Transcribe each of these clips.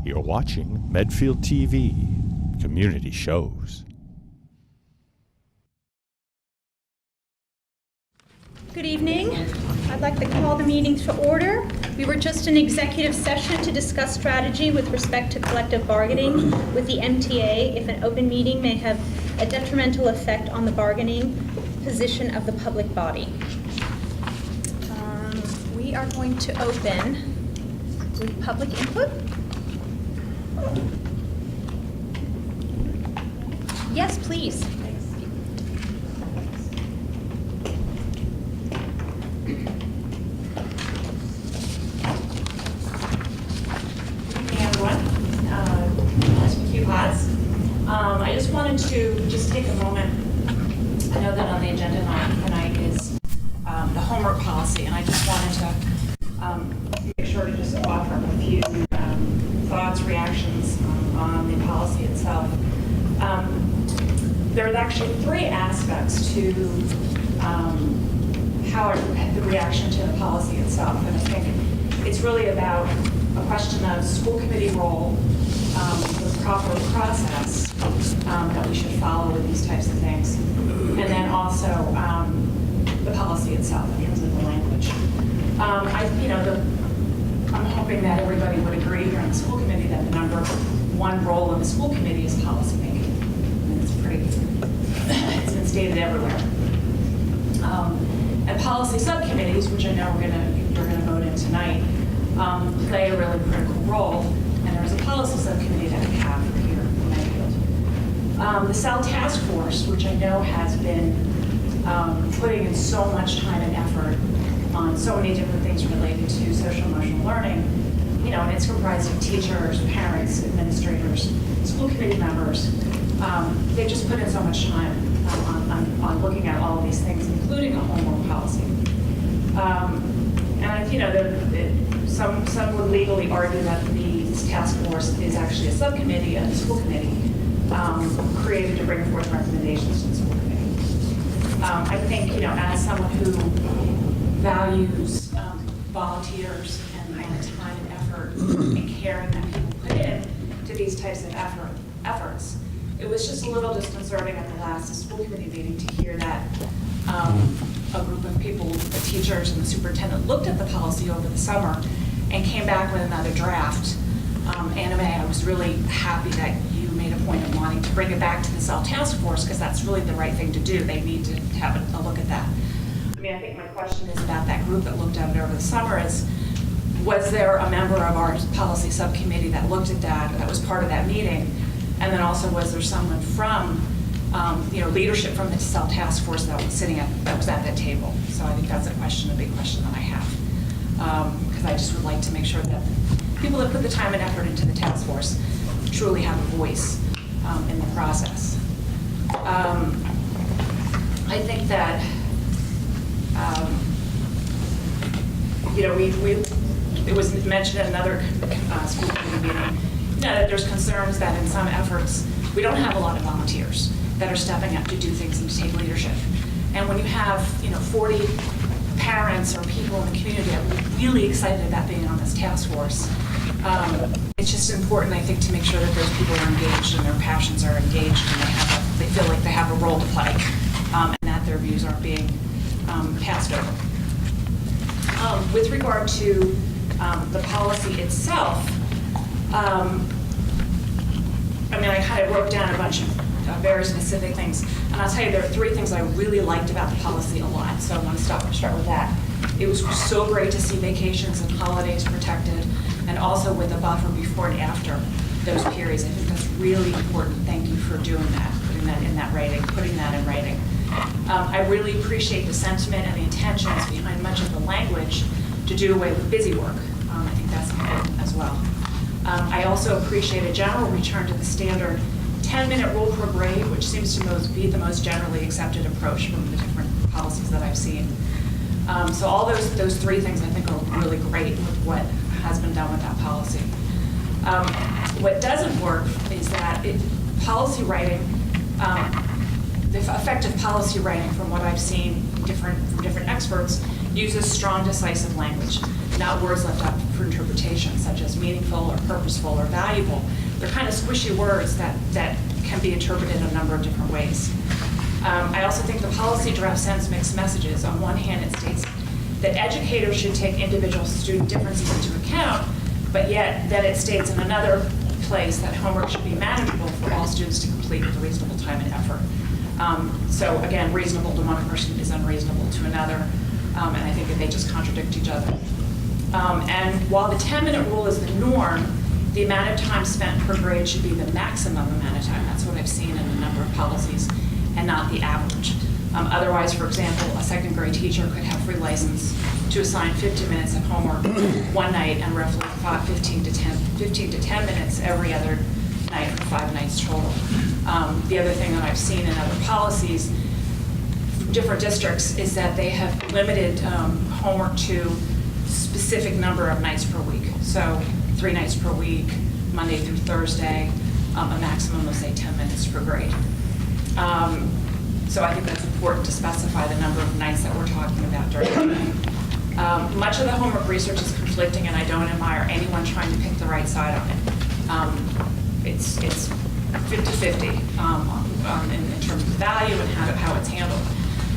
You're watching Medfield TV, Community Shows. Good evening. I'd like to call the meeting to order. We were just in executive session to discuss strategy with respect to collective bargaining with the MTA if an open meeting may have a detrimental effect on the bargaining position of the public body. We are going to open with public input. Yes, please. I just wanted to take a moment. I know that on the agenda tonight is the homework policy, and I just wanted to make sure to just offer a few thoughts, reactions on the policy itself. There are actually three aspects to how the reaction to the policy itself, and I think it's really about a question of school committee role, the proper process that we should follow with these types of things, and then also the policy itself in terms of the language. I'm hoping that everybody would agree here on the school committee that the number one role of the school committee is policy making. And it's been stated everywhere. And policy subcommittees, which I know we're going to vote in tonight, play a really critical role. And there's a policy subcommittee that we have here in Medfield. The Cell Task Force, which I know has been putting in so much time and effort on so many different things related to social emotional learning, and it's comprised of teachers, parents, administrators, school committee members. They just put in so much time on looking at all of these things, including a homework policy. And some would legally argue that this task force is actually a subcommittee of the school committee created to bring forth recommendations to the school committee. I think, as someone who values volunteers and the time and effort and caring that people put in to these types of efforts, it was just a little disconcerting at the last school committee meeting to hear that a group of people, the teachers and the superintendent, looked at the policy over the summer and came back with another draft. Anna Mae, I was really happy that you made a point of wanting to bring it back to the Cell Task Force, because that's really the right thing to do. They need to have a look at that. I think my question is about that group that looked at it over the summer is, was there a member of our policy subcommittee that looked at that was part of that meeting? And then also, was there someone from leadership from the Cell Task Force that was at that table? So I think that's a big question that I have, because I just would like to make sure that people that put the time and effort into the task force truly have a voice in the process. I think that it was mentioned at another school committee meeting that there's concerns that in some efforts we don't have a lot of volunteers that are stepping up to do things and to take leadership. And when you have 40 parents or people in the community that are really excited about being on this task force, it's just important, I think, to make sure that those people are engaged and their passions are engaged and they feel like they have a role to play, and that their views aren't being passed over. With regard to the policy itself, I kind of wrote down a bunch of very specific things, and I'll tell you there are three things I really liked about the policy a lot, so I want to start with that. It was so great to see vacations and holidays protected, and also with a buffer before and after those periods. I think that's really important. Thank you for doing that, putting that in writing. I really appreciate the sentiment and the intentions behind much of the language to do away with busy work. I think that's important as well. I also appreciate a general return to the standard 10-minute rule per grade, which seems to be the most generally accepted approach from the different policies that I've seen. So all those three things I think are really great with what has been done with that policy. What doesn't work is that policy writing, the effective policy writing from what I've seen different experts, uses strong, decisive language, not words left up for interpretation, such as meaningful or purposeful or valuable. They're kind of squishy words that can be interpreted in a number of different ways. I also think the policy draft sends mixed messages. On one hand, it states that educators should take individual student differences into account, but yet then it states in another place that homework should be manageable for all students to complete with a reasonable time and effort. So again, reasonable to one person is unreasonable to another, and I think that they just contradict each other. And while the 10-minute rule is the norm, the amount of time spent per grade should be the maximum amount of time. That's what I've seen in a number of policies, and not the average. Otherwise, for example, a second grade teacher could have free license to assign 50 minutes of homework one night and roughly 15 to 10 minutes every other night for 5 nights total. The other thing that I've seen in other policies, different districts, is that they have limited homework to specific number of nights per week. So 3 nights per week, Monday through Thursday, a maximum of, say, 10 minutes per grade. So I think that's important to specify the number of nights that we're talking about during the day. Much of the homework research is conflicting, and I don't admire anyone trying to pick the right side on it. It's 50-50 in terms of value and how it's handled.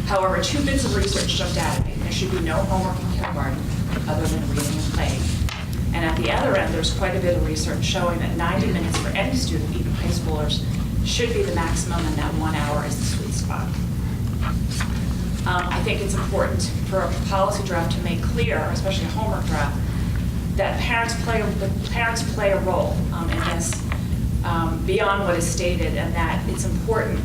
However, 2 bits of research jumped out at me. There should be no homework in kindergarten other than reading and playing. And at the other end, there's quite a bit of research showing that 90 minutes for any student, even high schoolers, should be the maximum, and that 1 hour is the sweet spot. I think it's important for a policy draft to make clear, especially a homework draft, that parents play a role in this beyond what is stated, and that it's important.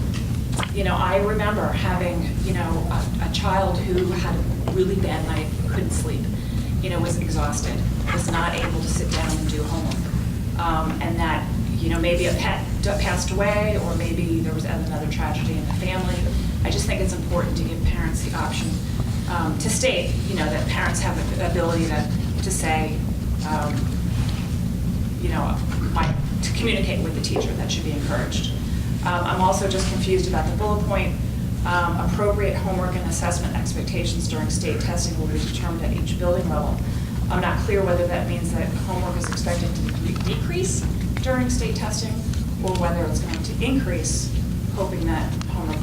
You know, I remember having, a child who had a really bad night, couldn't sleep, was exhausted, was not able to sit down and do homework, and that, maybe a pet passed away, or maybe there was another tragedy in the family. I just think it's important to give parents the option to state, that parents have the ability to say, to communicate with the teacher. That should be encouraged. I'm also just confused about the bullet point. Appropriate homework and assessment expectations during state testing will be determined at each building level. I'm not clear whether that means that homework is expected to decrease during state testing, or whether it's going to increase, hoping that homework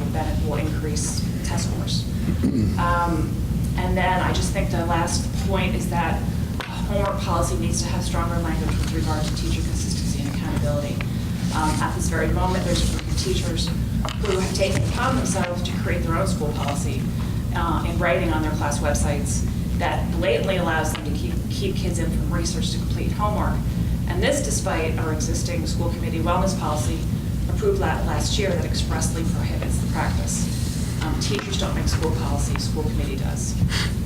will increase test scores. And then I just think the last point is that homework policy needs to have stronger language with regard to teacher consistency and accountability. At this very moment, there's a group of teachers who have taken it upon themselves to create their own school policy in writing on their class websites that blatantly allows them to keep kids in from research to complete homework. And this despite our existing school committee wellness policy approved last year that expressly prohibits the practice. Teachers don't make school policy, school committee does.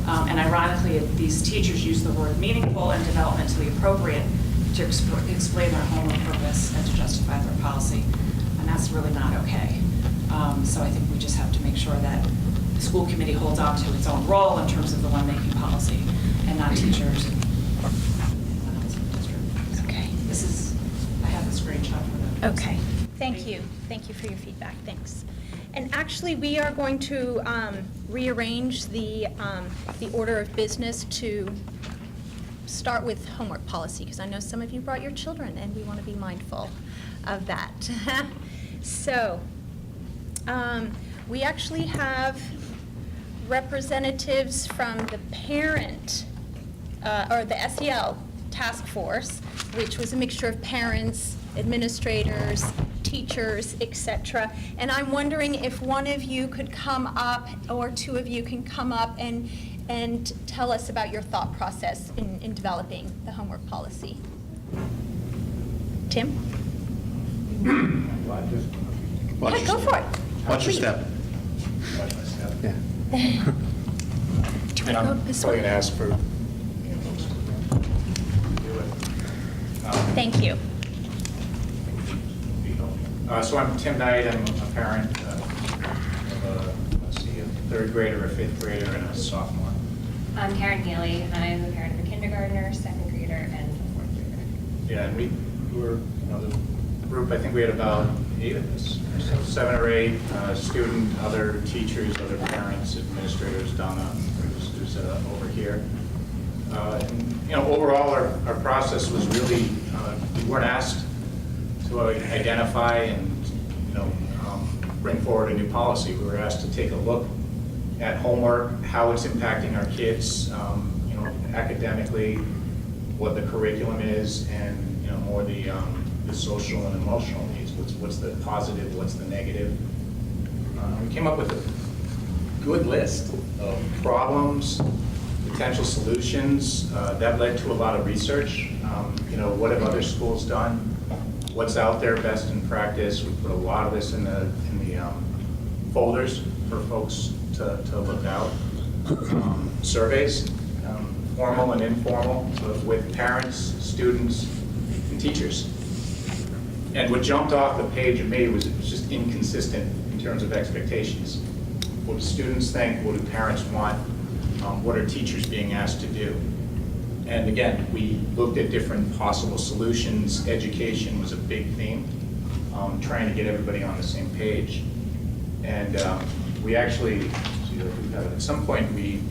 And ironically, these teachers use the word meaningful and developmentally appropriate to explain their homework purpose and to justify their policy. And that's really not okay. So I think we just have to make sure that the school committee holds on to its own role in terms of the one making policy, and not teachers and anyone else in the district. Okay. I have the screenshot for them. Okay. Thank you. Thank you for your feedback. Thanks. And actually, we are going to rearrange the order of business to start with homework policy, because I know some of you brought your children, and we want to be mindful of that. So, we actually have representatives from the parent, or the SEL task force, which was a mixture of parents, administrators, teachers, etc. And I'm wondering if one of you could come up, or 2 of you can come up and tell us about your thought process in developing the homework policy. Tim? Yeah, go for it. Watch your Please. step. Yeah. Do you And want to I'm go this probably way? going to ask for. Thank you. So I'm Tim Knight. I'm a parent of a 3rd grader, a 5th grader, and a sophomore. I'm Karen Healy. I'm a parent of a kindergartner, 2nd grader, and a 4th grader. Yeah, and we were, the group, I think we had about 8 of us, so 7 or 8, student, other teachers, other parents, administrators, Donna, who's over here. And, overall, our process was really, we weren't asked to identify and, bring forward a new policy. We were asked to take a look at homework, how it's impacting our kids, academically, what the curriculum is, and, more the social and emotional needs. What's the positive, what's the negative? We came up with a good list of problems, potential solutions. That led to a lot of research. What have other schools done? What's out there, best in practice? We put a lot of this in the folders for folks to look out. Surveys, formal and informal, with parents, students, and teachers. And what jumped off the page of me was it was just inconsistent in terms of expectations. What do students think? What do parents want? What are teachers being asked to do? And again, we looked at different possible solutions. Education was a big theme, trying to get everybody on the same page. And we actually, at some point, we,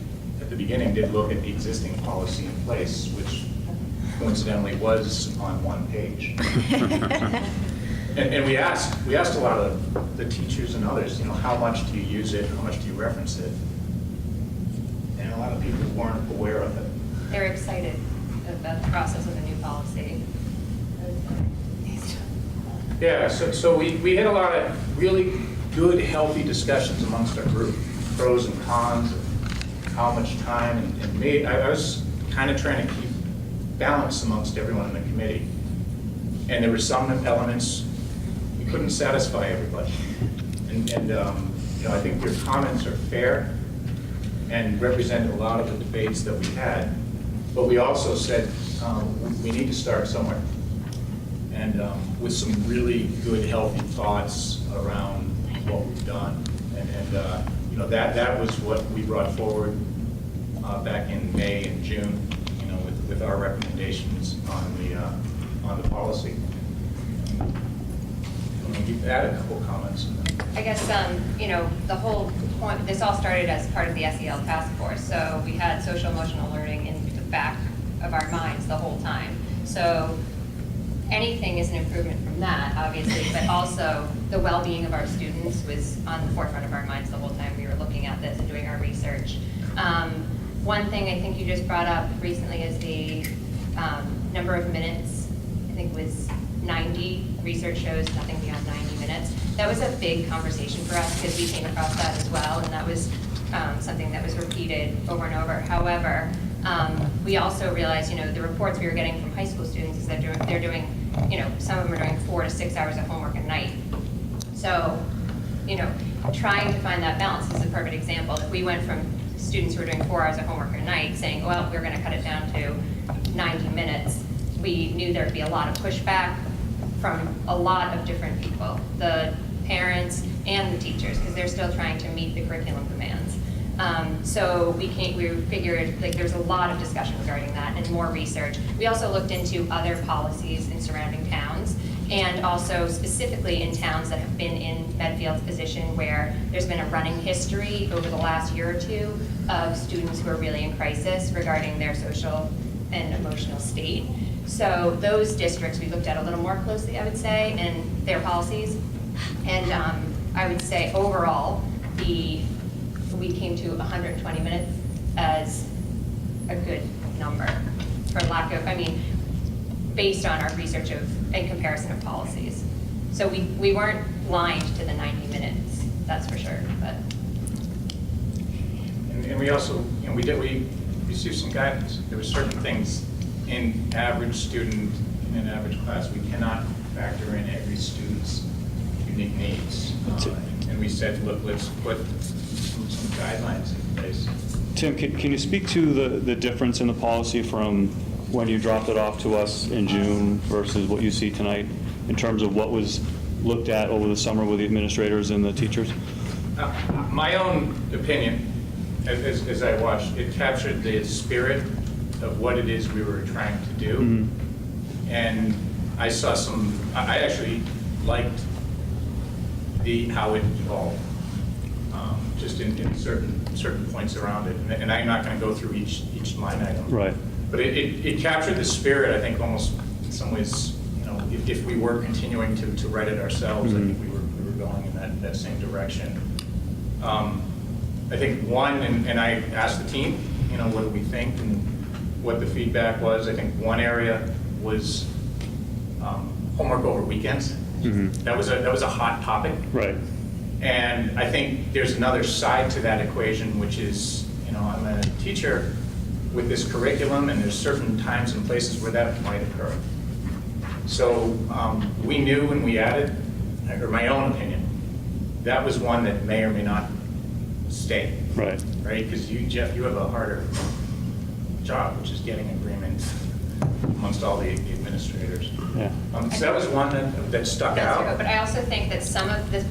at the beginning, did look at the existing policy in place, which coincidentally was on one page. And we asked a lot of the teachers and others, how much do you use it? How much do you reference it? And a lot of people weren't aware of it. They're excited about the process of the new policy. Yeah, so we had a lot of really good, healthy discussions amongst our group, pros and cons, of how much time, and me, I was kind of trying to keep balance amongst everyone in the committee. And there were some elements we couldn't satisfy everybody. And I think your comments are fair and represent a lot of the debates that we had. But we also said we need to start somewhere, and with some really good, healthy thoughts around what we've done. And that was what we brought forward back in May and June, with our recommendations on the policy. You've added a couple comments. I guess, the whole point, this all started as part of the SEL task force. So we had social emotional learning in the back of our minds the whole time. So anything is an improvement from that, obviously, but also the well-being of our students was on the forefront of our minds the whole time we were looking at this and doing our research. One thing I think you just brought up recently is the number of minutes. I think it was 90. Research shows nothing beyond 90 minutes. That was a big conversation for us because we came across that as well, and that was something that was repeated over and over. However, we also realized, the reports we were getting from high school students is that they're doing, some of them are doing 4 to 6 hours of homework a night. So, trying to find that balance is a perfect example. If we went from students who are doing 4 hours of homework a night saying, well, we're going to cut it down to 90 minutes, we knew there'd be a lot of pushback from a lot of different people, the parents and the teachers, because they're still trying to meet the curriculum demands. So we figured there's a lot of discussion regarding that and more research. We also looked into other policies in surrounding towns, and also specifically in towns that have been in Medfield's position where there's been a running history over the last year or two of students who are really in crisis regarding their social and emotional state. So those districts we looked at a little more closely, I would say, and their policies. And I would say overall, we came to 120 minutes as a good number, for lack of, based on our research and comparison of policies. So we weren't blind to the 90 minutes, that's for sure. But. And we also, we received some guidance. There were certain things in average student, in an average class, we cannot factor in every student's unique needs. And we said, look, let's put some guidelines in place. Tim, can you speak to the difference in the policy from when you dropped it off to us in June versus what you see tonight in terms of what was looked at over the summer with the administrators and the teachers? My own opinion, as I watched, it captured the spirit of what it is we were trying to do. Mm-hmm. And I saw I actually liked how it evolved, just in certain points around it. And I'm not going to go through each line item. Right. But it captured the spirit, I think, almost in some ways, if we were continuing to write it ourselves, I think we were going in that same direction. I think one, and I asked the team, what do we think and what the feedback was. I think one area was homework over weekends. That was a hot topic. Right. And I think there's another side to that equation, which is, I'm a teacher with this curriculum, and there's certain times and places where that might occur. So we knew when we added, or my own opinion, that was one that may or may not stay. Right. Right? Because you, Jeff, you have a harder job, which is getting agreement amongst all the administrators. Yeah. So that was one that stuck That's true, out. but I also think that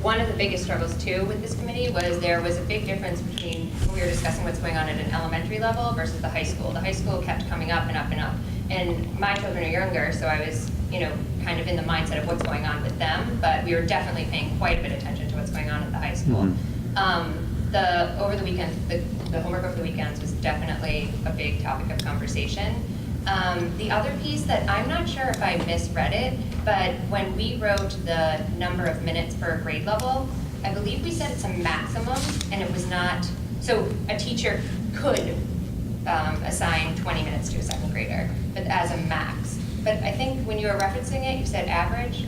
one of the biggest struggles too with this committee was there was a big difference between when we were discussing what's going on at an elementary level versus the high school. The high school kept coming up and up and up. And my children are younger, so I was, kind of in the mindset of what's going on with them, but we were definitely paying quite a bit of attention to what's going on at the high school. Over the weekend, the homework over the weekends was definitely a big topic of conversation. The other piece that I'm not sure if I misread it, but when we wrote the number of minutes per grade level, I believe we said it's a maximum, and it was not, so a teacher could assign 20 minutes to a second grader, but as a max. But I think when you were referencing it, you said average.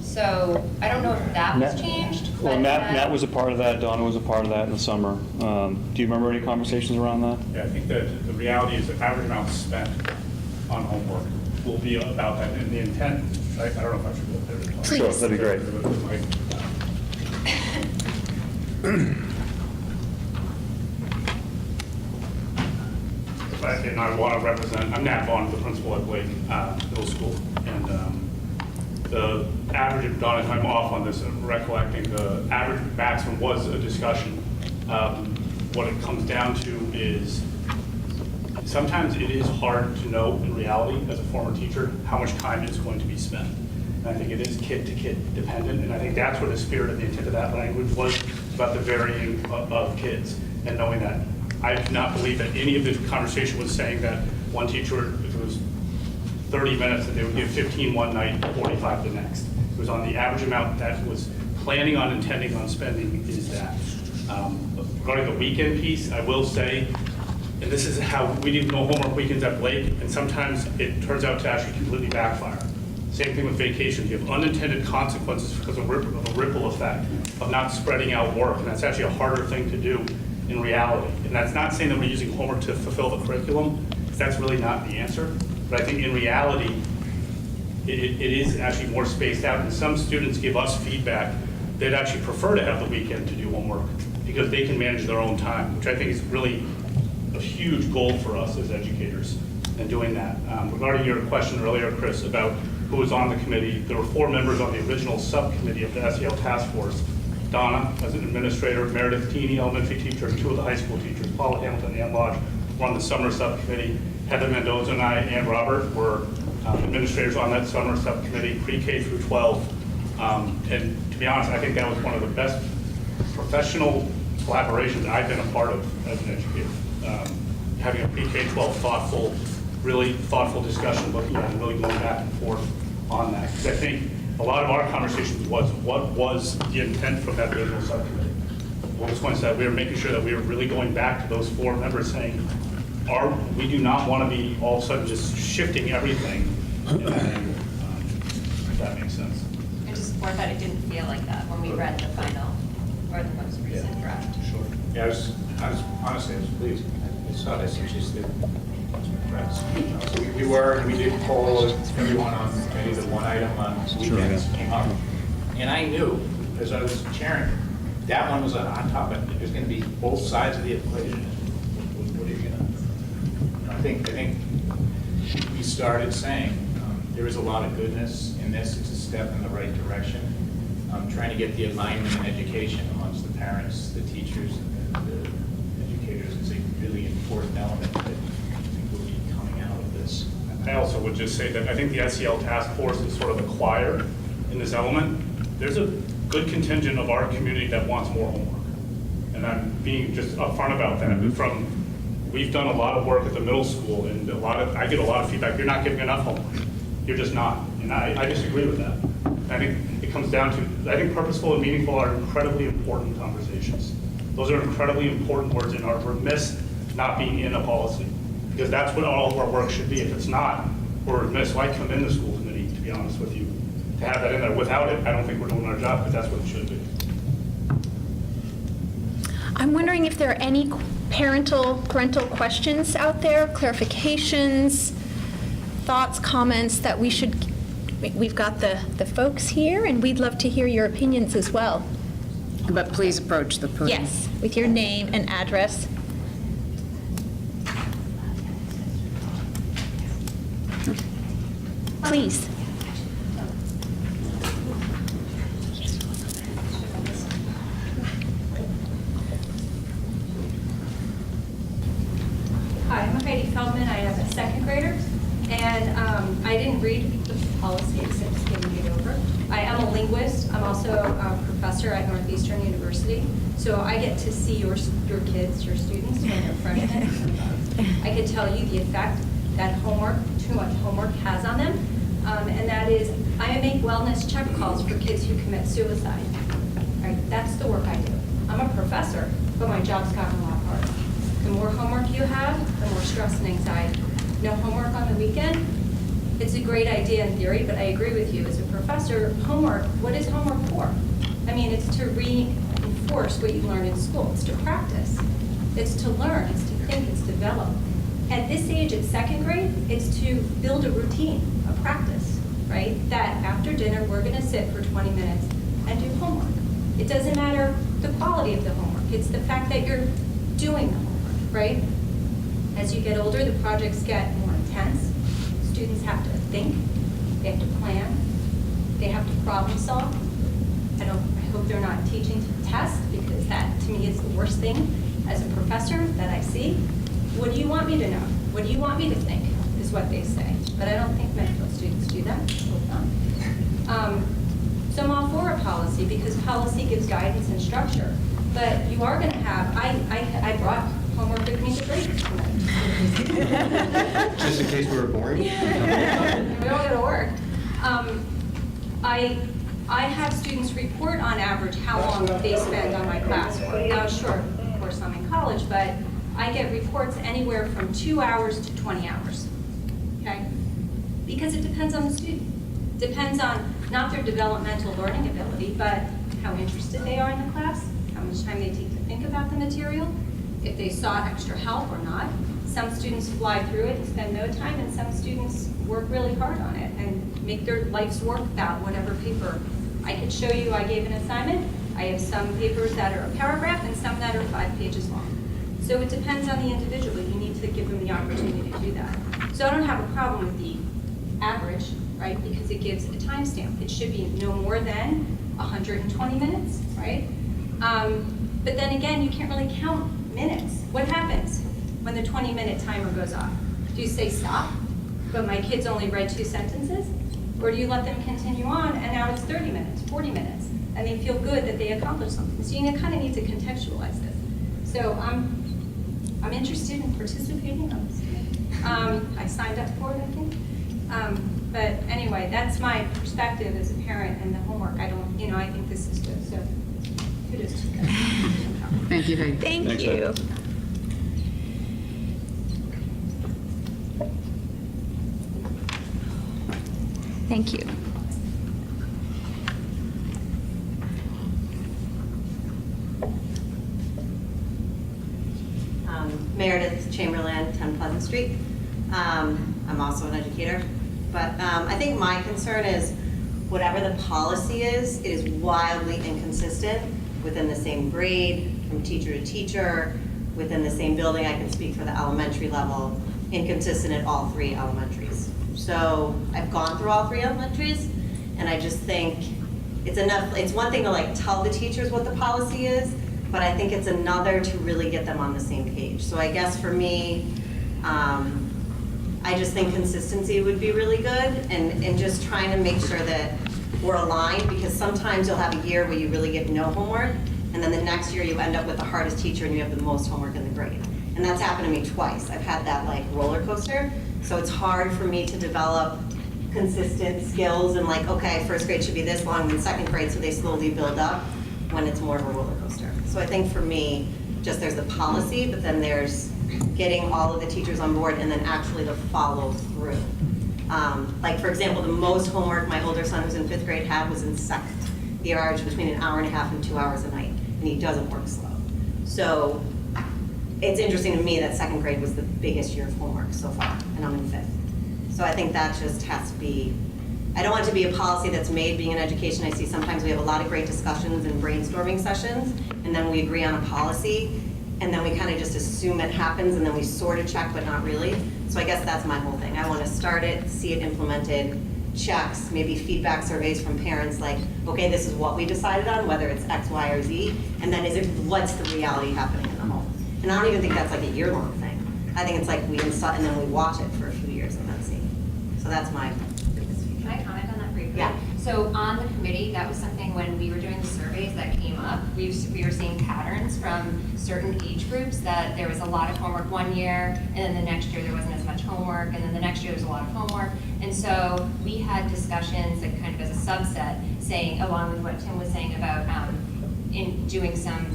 So I don't know if that was changed. Well, but Matt was a part of that, Donna was a part of that in the summer. Do you remember any conversations around that? Yeah, I think that the reality is the average amount spent on homework will be about that, and the intent, I don't know if I should go there. Please. Sure, that'd be great. And I want to represent, I'm Nat Vaughn, the principal at Blake Middle School, and the average, if Donna, if I'm off on this, recollecting the average maximum was a discussion. What it comes down to is sometimes it is hard to know in reality as a former teacher how much time is going to be spent. And I think it is kid-to-kid dependent, and I think that's where the spirit and the intent of that language was, about the varying of kids, and knowing that I do not believe that any of the conversation was saying that one teacher, if it was 30 minutes, that they would give 15 one night, 45 the next. It was on the average amount that was planning on, intending on spending is that. Regarding the weekend piece, I will say, and this is how we do no homework weekends at Blake, and sometimes it turns out to actually completely backfire. Same thing with vacations. You have unintended consequences because of a ripple effect of not spreading out work, and that's actually a harder thing to do in reality. And that's not saying that we're using homework to fulfill the curriculum, because that's really not the answer. But I think in reality, it is actually more spaced out, and some students give us feedback they'd actually prefer to have the weekend to do homework because they can manage their own time, which I think is really a huge goal for us as educators in doing that. Regarding your question earlier, Chris, about who was on the committee, there were 4 members on the original subcommittee of the SEL task force. Donna, as an administrator, Meredith Teeny, elementary teacher, and 2 of the high school teachers, Paula Hamilton and Ann Lodge, were on the summer subcommittee. Heather Mendoza and I and Robert were administrators on that summer subcommittee, pre-K through 12. And to be honest, I think that was one of the best professional collaborations I've been a part of as an educator. Having a pre-K-12 really thoughtful discussion, looking at and really going back and forth on that. Because I think a lot of our conversations was, what was the intent from that original subcommittee? What was going to say, we were making sure that we were really going back to those 4 members saying, we do not want to be all of a sudden just shifting everything. If that makes sense. And to support that, it didn't feel like that when we read the final or the most recent draft. Sure. Yeah, I was honestly, I was pleased. I saw this, and just did. So we did poll everyone on maybe the one item on weekends came up. And I knew, as I was chairing, that one was a hot topic. There's going to be both sides of the equation. What are you going to, I think we started saying there is a lot of goodness in this. It's a step in the right direction. Trying to get the alignment in education amongst the parents, the teachers, and the educators is a really important element that I think will be coming out of this. I also would just say that I think the SEL task force is sort of the choir in this element. There's a good contingent of our community that wants more homework. And I'm being just upfront about that. We've done a lot of work at the middle school, and I get a lot of feedback, you're not giving enough homework. You're just not. And I disagree with that. I think it comes down to, I think purposeful and meaningful are incredibly important conversations. Those are incredibly important words and are remiss not being in a policy, because that's what all of our work should be. If it's not, we're remiss. Why come in the school committee, to be honest with you? To have that in there. Without it, I don't think we're doing our job, but that's what it should be. I'm wondering if there are any parental questions out there, clarifications, thoughts, comments that we've got the folks here, and we'd love to hear your opinions as well. But please approach the podium. Yes, with your name and address. Please. Hi, I'm Heidi Feldman. I am a second grader, and I didn't read the policy except skimming it over. I am a linguist. I'm also a professor at Northeastern University, so I get to see your kids, your students, when they're freshmen. I can tell you the effect that too much homework has on them, and that is I make wellness check calls for kids who commit suicide. Right? That's the work I do. I'm a professor, but my job's gotten a lot harder. The more homework you have, the more stress and anxiety. No homework on the weekend? It's a great idea in theory, but I agree with you. As a professor, what is homework for? I mean, it's to reinforce what you learn in school. It's to practice. It's to learn. It's to think. It's to develop. At this age, at second grade, it's to build a routine, a practice, right? That after dinner, we're going to sit for 20 minutes and do homework. It doesn't matter the quality of the homework. It's the fact that you're doing the homework, right? As you get older, the projects get more intense. Students have to think, they have to plan, they have to problem solve. I hope they're not teaching to test, because that, to me, is the worst thing as a professor that I see. What do you want me to know? What do you want me to think, is what they say. But I don't think Medfield students do that. Hope not. So I'm all for a policy, because policy gives guidance and structure. But you are going to have, I brought homework with me to break tonight. Just in case we were bored? We all go to work. I have students report on average how long they spend on my classwork. Now, sure, of course I'm in college, but I get reports anywhere from 2 hours to 20 hours, okay? Because it depends on the student. Depends on not their developmental learning ability, but how interested they are in the class, how much time they take to think about the material, if they sought extra help or not. Some students fly through it and spend no time, and some students work really hard on it and make their life's work about whatever paper. I could show you, I gave an assignment. I have some papers that are a paragraph and some that are 5 pages long. So it depends on the individual. You need to give them the opportunity to do that. So I don't have a problem with the average, right? Because it gives a timestamp. It should be no more than 120 minutes, right? But then again, you can't really count minutes. What happens when the 20-minute timer goes off? Do you say stop, but my kids only read 2 sentences? Or do you let them continue on, and now it's 30 minutes, 40 minutes, and they feel good that they accomplished something? So you kind of need to contextualize this. So I'm interested in participating on this. I signed up for it, I think. But anyway, that's my perspective as a parent, and the homework, I think this is good. So kudos to you guys. Thank you, Heidi. Thank Thanks, you. Heidi. Thank you. Meredith Chamberlain, 10 Pleasant Street. I'm also an educator, but I think my concern is whatever the policy is, it is wildly inconsistent within the same grade, from teacher to teacher, within the same building. I can speak for the elementary level, inconsistent at all 3 elementaries. So I've gone through all 3 elementaries, and I just think it's enough. It's one thing to like tell the teachers what the policy is, but I think it's another to really get them on the same page. So I guess for me, I just think consistency would be really good, and just trying to make sure that or aligned, because sometimes you'll have a year where you really get no homework, and then the next year you end up with the hardest teacher and you have the most homework in the grade. And that's happened to me twice. I've had that like roller coaster, so it's hard for me to develop consistent skills and like, okay, first grade should be this long, then second grade, so they slowly build up when it's more of a roller coaster. So I think for me, just there's the policy, but then there's getting all of the teachers on board and then actually the follow through. Like for example, the most homework my older son who's in 5th grade had was in second. The average between an hour and a half and 2 hours a night, and he doesn't work slow. So it's interesting to me that second grade was the biggest year of homework so far, and I'm in 5th. So I think that just has to be, I don't want it to be a policy that's made. Being in education, I see sometimes we have a lot of great discussions and brainstorming sessions, and then we agree on a policy, and then we kind of just assume it happens, and then we sort of check, but not really. So I guess that's my whole thing. I want to start it, see it implemented, checks, maybe feedback surveys from parents like, okay, this is what we decided on, whether it's X, Y, or Z, and then what's the reality happening in the home? And I don't even think that's like a year-long thing. I think it's like we install and then we watch it for a few years and then see. So that's my biggest feedback. Can I comment on that briefly? Yeah. So on the committee, that was something when we were doing the surveys that came up. We were seeing patterns from certain age groups that there was a lot of homework one year, and then the next year there wasn't as much homework, and then the next year there was a lot of homework. And so we had discussions, like kind of as a subset, saying, along with what Tim was saying about in doing some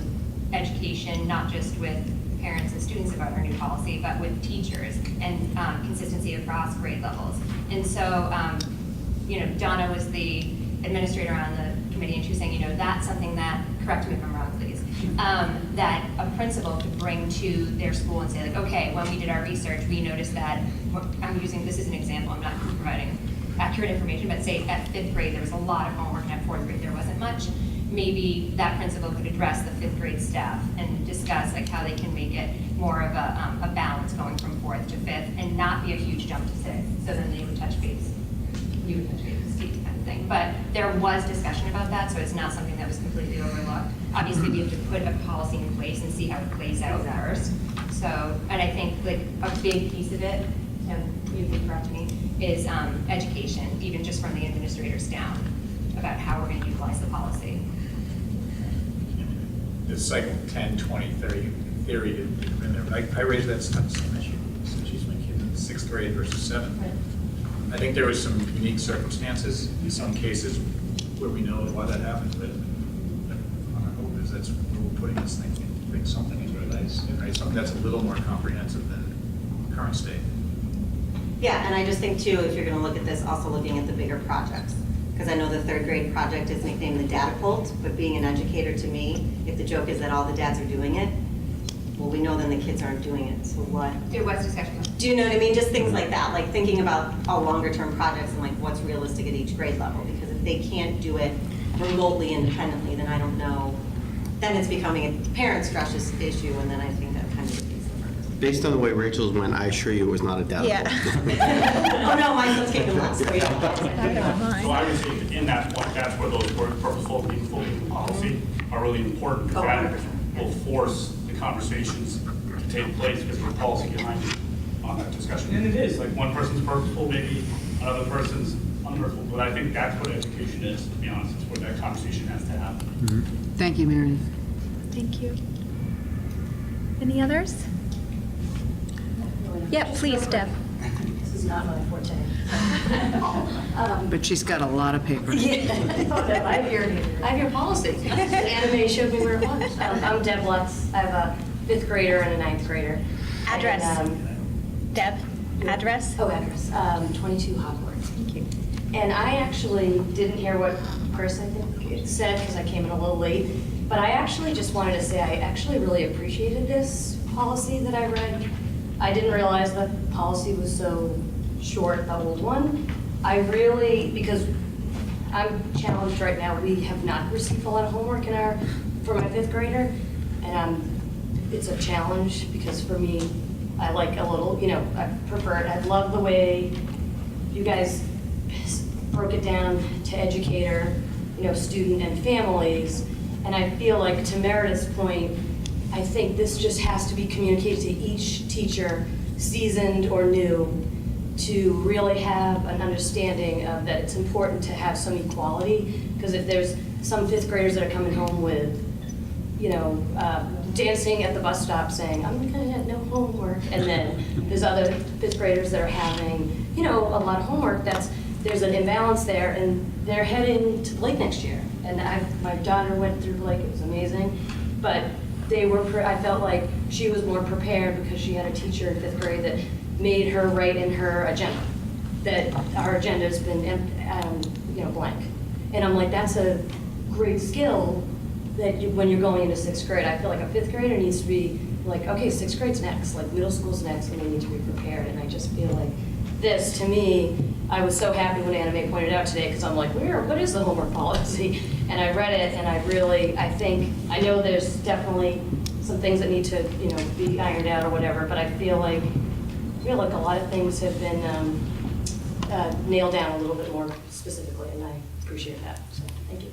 education, not just with parents and students about our new policy, but with teachers and consistency across grade levels. And so, Donna was the administrator on the committee, and she was saying, that's something that, correct me if I'm wrong, please, that a principal could bring to their school and say, like, okay, when we did our research, we noticed that, I'm using, this as an example, I'm not providing accurate information, but say at 5th grade there was a lot of homework, and at 4th grade there wasn't much. Maybe that principal could address the 5th grade staff and discuss like how they can make it more of a balance going from 4th to 5th and not be a huge jump to 6th. So then they would touch base, you would touch base with Steve kind of thing. But there was discussion about that, so it's not something that was completely overlooked. Obviously, we have to put a policy in place and see how it plays out first. So, and I think like a big piece of it, Tim, you can correct me, is education, even just from the administrators down, about how we're going to utilize the policy. It's cycle 10, 20, 30 theory in there. I raised that same issue since she's my kid in 6th grade versus 7th. Right. I think there was some unique circumstances in some cases where we know why that happened, but our hope is that's where we're putting this thing, putting something into it, right? Something that's a little more comprehensive than current state. Yeah, and I just think too, if you're going to look at this, also looking at the bigger projects. Because I know the 3rd grade project is nicknamed the Data Cult, but being an educator to me, if the joke is that all the dads are doing it, well, we know then the kids aren't doing it, so what? It was discussion. Do you know what I mean? Just things like that, like thinking about all longer term projects and like what's realistic at each grade level. Because if they can't do it remotely, independently, then I don't know. Then it's becoming a parent stress issue, and then I think that kind of defeats the purpose. Based on the way Rachel's went, I assure you it was not a data Oh no, my son's kicking last, so yeah. So I would say in that point, that's where those words, purposeful, meaningful, and policy are really important, because that will force the conversations to take place, because there's policy behind it on that discussion. And it is, like one person's purposeful, maybe another person's unpurposeful, but I think that's what education is, to be honest. It's where that conversation has to happen. Thank you, Meredith. Thank you. Any others? Yeah, please, Deb. This is not my forte. But she's got a lot of papers. I have your policy. The anime showed me where it was. I'm Deb Lutz. I have a 5th grader and a 9th grader. Address. And, Deb, address? address. 22 Hogwarts. Thank you. And I actually didn't hear what Chris, I think, it said, because I came in a little late. But I actually just wanted to say I actually really appreciated this policy that I read. I didn't realize that the policy was so short, the old one. I really, because I'm challenged right now, we have not received a lot of homework for my 5th grader. And it's a challenge because for me, I like a little, I prefer it. I love the way you guys broke it down to educator, student and families. And I feel like, to Meredith's point, I think this just has to be communicated to each teacher, seasoned or new, to really have an understanding of that it's important to have some equality, because if there's some fifth graders that are coming home with, dancing at the bus stop saying, I'm gonna have no homework, and then there's other fifth graders that are having, a lot of homework, there's an imbalance there, and they're heading to Blake next year. And my daughter went through Blake, it was amazing, but I felt like she was more prepared because she had a teacher in fifth grade that made her write in her agenda, that our agenda's been, blank. And I'm like, that's a great skill that when you're going into sixth grade. I feel like a fifth grader needs to be like, okay, sixth grade's next, like middle school's next, and they need to be prepared. And I just feel like this, to me, I was so happy when Anna Mae pointed out today, because I'm like, what is the homework policy? And I read it, and I know there's definitely some things that need to, be ironed out or whatever, but I feel like a lot of things have been nailed down a little bit more specifically, and I appreciate that. So, thank you.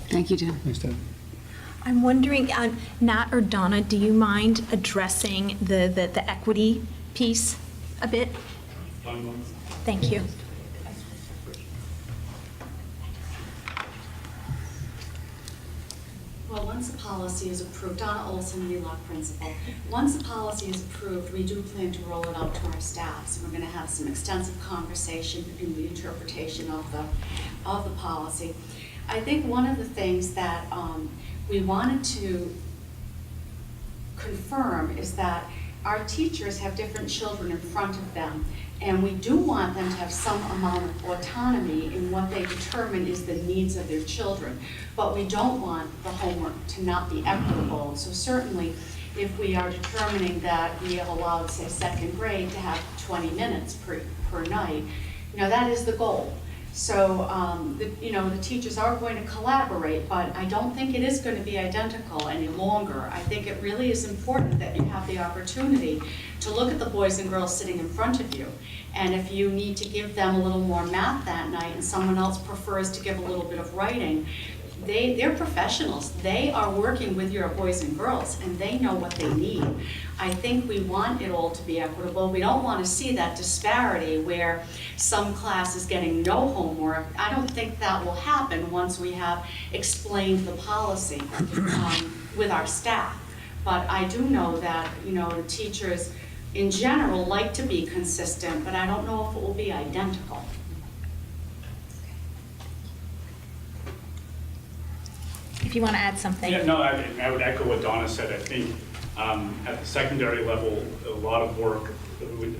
Thank you, Tim. Thanks, Deb. I'm wondering, Nat or Donna, do you mind addressing the equity piece a bit? Thank you. Well, once a policy is approved, Donna Olson, Wheelock Principal, once a policy is approved, we do plan to roll it out to our staff. So we're going to have some extensive conversation in the interpretation of the policy. I think one of the things that we wanted to confirm is that our teachers have different children in front of them, and we do want them to have some amount of autonomy in what they determine is the needs of their children. But we don't want the homework to not be equitable. So certainly, if we are determining that we have allowed, say, second grade to have 20 minutes per night, that is the goal. So, the teachers are going to collaborate, but I don't think it is going to be identical any longer. I think it really is important that you have the opportunity to look at the boys and girls sitting in front of you. And if you need to give them a little more math that night and someone else prefers to give a little bit of writing, they're professionals. They are working with your boys and girls, and they know what they need. I think we want it all to be equitable. We don't want to see that disparity where some class is getting no homework. I don't think that will happen once we have explained the policy with our staff. But I do know that, the teachers in general like to be consistent, but I don't know if it will be identical. If you want to add something. Yeah, no, I would echo what Donna said. I think at the secondary level, a lot of work,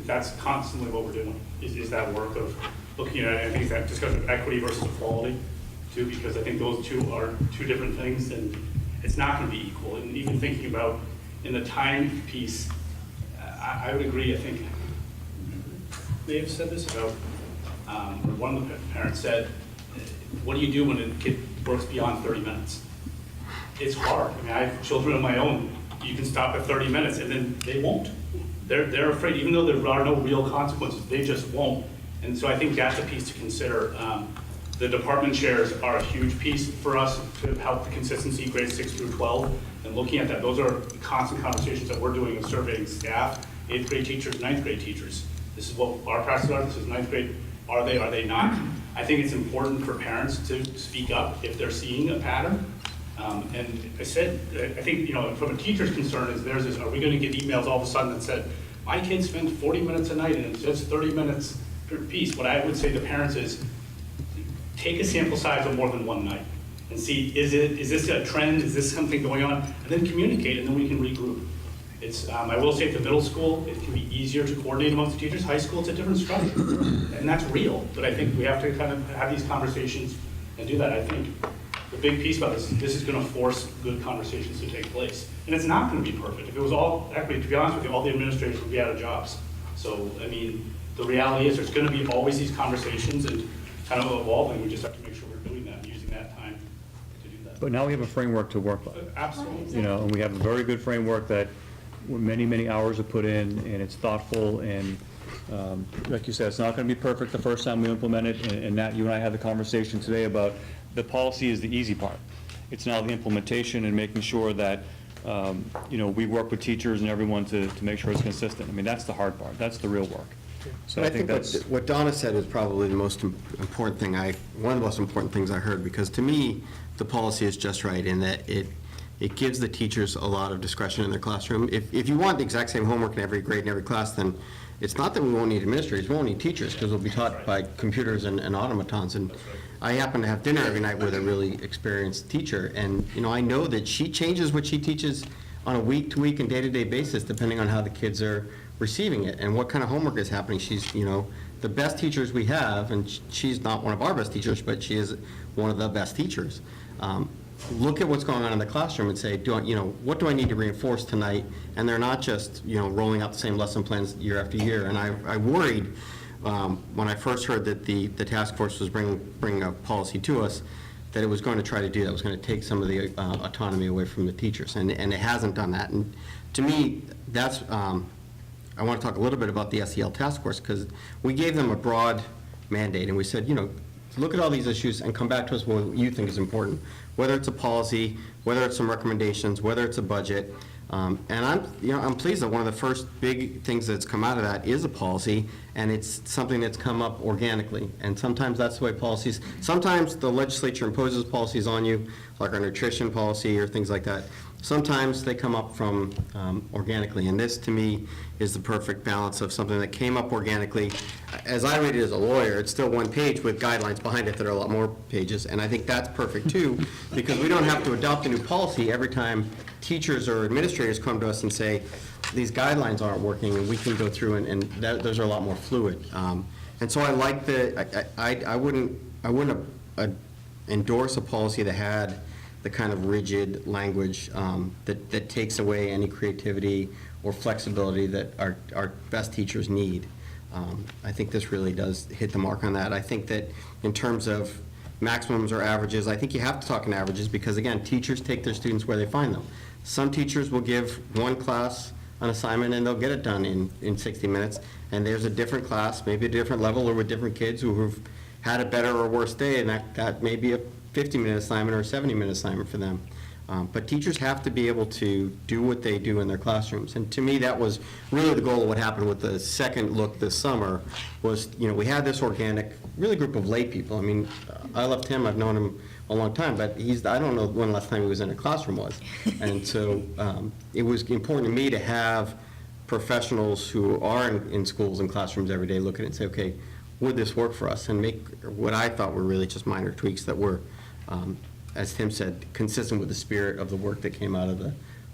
that's constantly what we're doing, is that work of looking at, I think that discussion of equity versus equality, too, because I think those two are two different things, and it's not going to be equal. And even thinking about in the time piece, I would agree. I think they have said this about, or one of the parents said, what do you do when a kid works beyond 30 minutes? It's hard. I mean, I have children of my own. You can stop at 30 minutes, and then they won't. They're afraid, even though there are no real consequences, they just won't. And so I think that's a piece to consider. The department chairs are a huge piece for us to help the consistency, grades 6 through 12, and looking at that. Those are constant conversations that we're doing of surveying staff, 8th grade teachers, 9th grade teachers. This is what our practices are. This is 9th grade. Are they not? I think it's important for parents to speak up if they're seeing a pattern. And I think, from a teacher's concern is theirs is, are we going to get emails all of a sudden that said, my kid spends 40 minutes a night and it's just 30 minutes per piece? What I would say to parents is, take a sample size of more than one night and see, is this a trend? Is this something going on? And then communicate, and then we can regroup. I will say at the middle school, it can be easier to coordinate amongst the teachers. High school, it's a different structure, and that's real. But I think we have to kind of have these conversations and do that. I think the big piece about this is going to force good conversations to take place. And it's not going to be perfect. If it was all equity, to be honest with you, all the administrators would be out of jobs. So, I mean, the reality is there's going to be always these conversations and kind of evolving. We just have to make sure we're doing that and using that time to do that. But now we have a framework to work by. Absolutely. And we have a very good framework that many, many hours are put in, and it's thoughtful, and like you said, it's not going to be perfect the first time we implement it, and Nat, you and I had the conversation today about the policy is the easy part. It's now the implementation and making sure that, we work with teachers and everyone to make sure it's consistent. I mean, that's the hard part. That's the real work. So I think that's, what Donna said is probably the most important thing one of the most important things I heard, because to me, the policy is just right in that it gives the teachers a lot of discretion in their classroom. If you want the exact same homework in every grade and every class, then it's not that we won't need administrators, we won't need teachers, because they'll be taught by computers and automatons. And I happen to have dinner every night with a really experienced teacher, and I know that she changes what she teaches on a week-to-week and day-to-day basis, depending on how the kids are receiving it and what kind of homework is happening. She's, the best teachers we have, and she's not one of our best teachers, but she is one of the best teachers. Look at what's going on in the classroom and say, what do I need to reinforce tonight? And they're not just, rolling out the same lesson plans year after year. And I worried when I first heard that the task force was bringing a policy to us, that it was going to try to do that. It was going to take some of the autonomy away from the teachers, and it hasn't done that. And to me, that's, I want to talk a little bit about the SEL task force, because we gave them a broad mandate, and we said, look at all these issues and come back to us with what you think is important, whether it's a policy, whether it's some recommendations, whether it's a budget. And I'm pleased that one of the first big things that's come out of that is a policy, and it's something that's come up organically. And sometimes that's the way policies, sometimes the legislature imposes policies on you, like our nutrition policy or things like that. Sometimes they come up from organically, and this, to me, is the perfect balance of something that came up organically. As I read it as a lawyer, it's still one page with guidelines behind it that are a lot more pages, and I think that's perfect too, because we don't have to adopt a new policy every time teachers or administrators come to us and say, these guidelines aren't working, and we can go through and those are a lot more fluid. And so I like I wouldn't endorse a policy that had the kind of rigid language that takes away any creativity or flexibility that our best teachers need. I think this really does hit the mark on that. I think that in terms of maximums or averages, I think you have to talk in averages, because again, teachers take their students where they find them. Some teachers will give one class an assignment and they'll get it done in 60 minutes, and there's a different class, maybe a different level, or with different kids who've had a better or worse day, and that may be a 50-minute assignment or a 70-minute assignment for them. But teachers have to be able to do what they do in their classrooms. And to me, that was really the goal of what happened with the second look this summer, was, we had this organic, really group of lay people. I mean, I love Tim, I've known him a long time, but I don't know when the last time he was in a classroom was. And so it was important to me to have professionals who are in schools and classrooms every day look at it and say, okay, would this work for us? And make what I thought were really just minor tweaks that were, as Tim said, consistent with the spirit of the work that came out of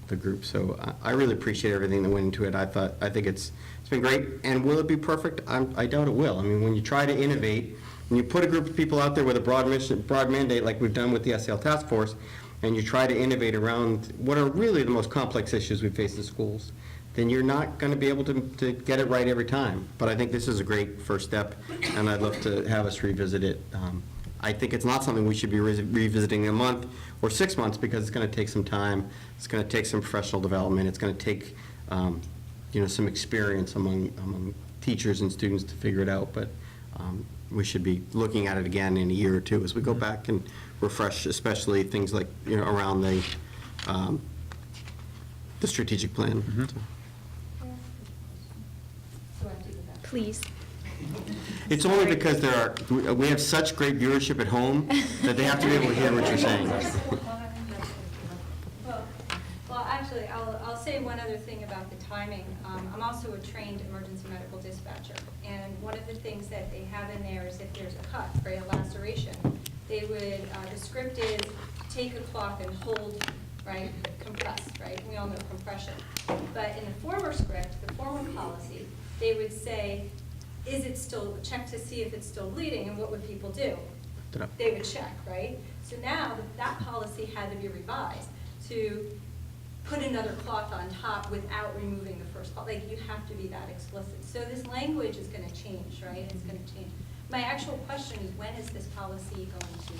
the group. So I really appreciate everything that went into it. I think it's been great. And will it be perfect? I doubt it will. I mean, when you try to innovate, when you put a group of people out there with a broad mission, broad mandate, like we've done with the SEL task force, and you try to innovate around what are really the most complex issues we face in schools, then you're not going to be able to get it right every time. But I think this is a great first step, and I'd love to have us revisit it. I think it's not something we should be revisiting in a month or 6 months, because it's going to take some time. It's going to take some professional development. It's going to take some experience among teachers and students to figure it out. But we should be looking at it again in a year or two as we go back and refresh, especially things like around the strategic plan. Please. It's only because we have such great viewership at home that they have to be able to hear what you're saying. Well, actually, I'll say one other thing about the timing. I'm also a trained emergency medical dispatcher, and one of the things that they have in there is if there's a cut, right, a laceration, they would, the script is take a cloth and hold, right, compress, right? We all know compression. But in the former script, the former policy, they would say, is it still, check to see if it's still bleeding, and what would people do? They would check, right? So now that policy had to be revised to put another cloth on top without removing the first cloth. Like, you have to be that explicit. So this language is going to change, right? It's going to change. My actual question is, when is this policy going to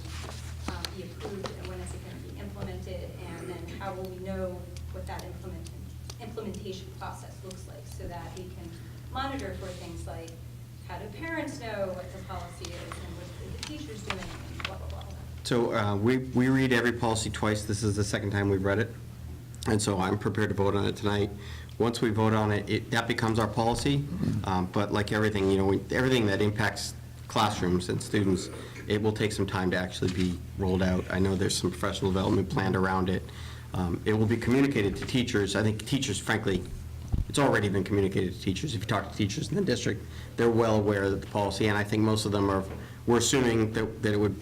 be approved, and when is it going to be implemented, and then how will we know what that implementation process looks like, so that we can monitor for things like, how do parents know what the policy is, and what the teacher's doing, and blah, blah, blah. So we read every policy twice. This is the second time we've read it. And so I'm prepared to vote on it tonight. once we vote on it, that becomes our policy. But like everything, everything that impacts classrooms and students, it will take some time to actually be rolled out. I know there's some professional development planned around it. It will be communicated to teachers. I think teachers, frankly, it's already been communicated to teachers. If you talk to teachers in the district, they're well aware of the policy, and I think most of them we're assuming that it would,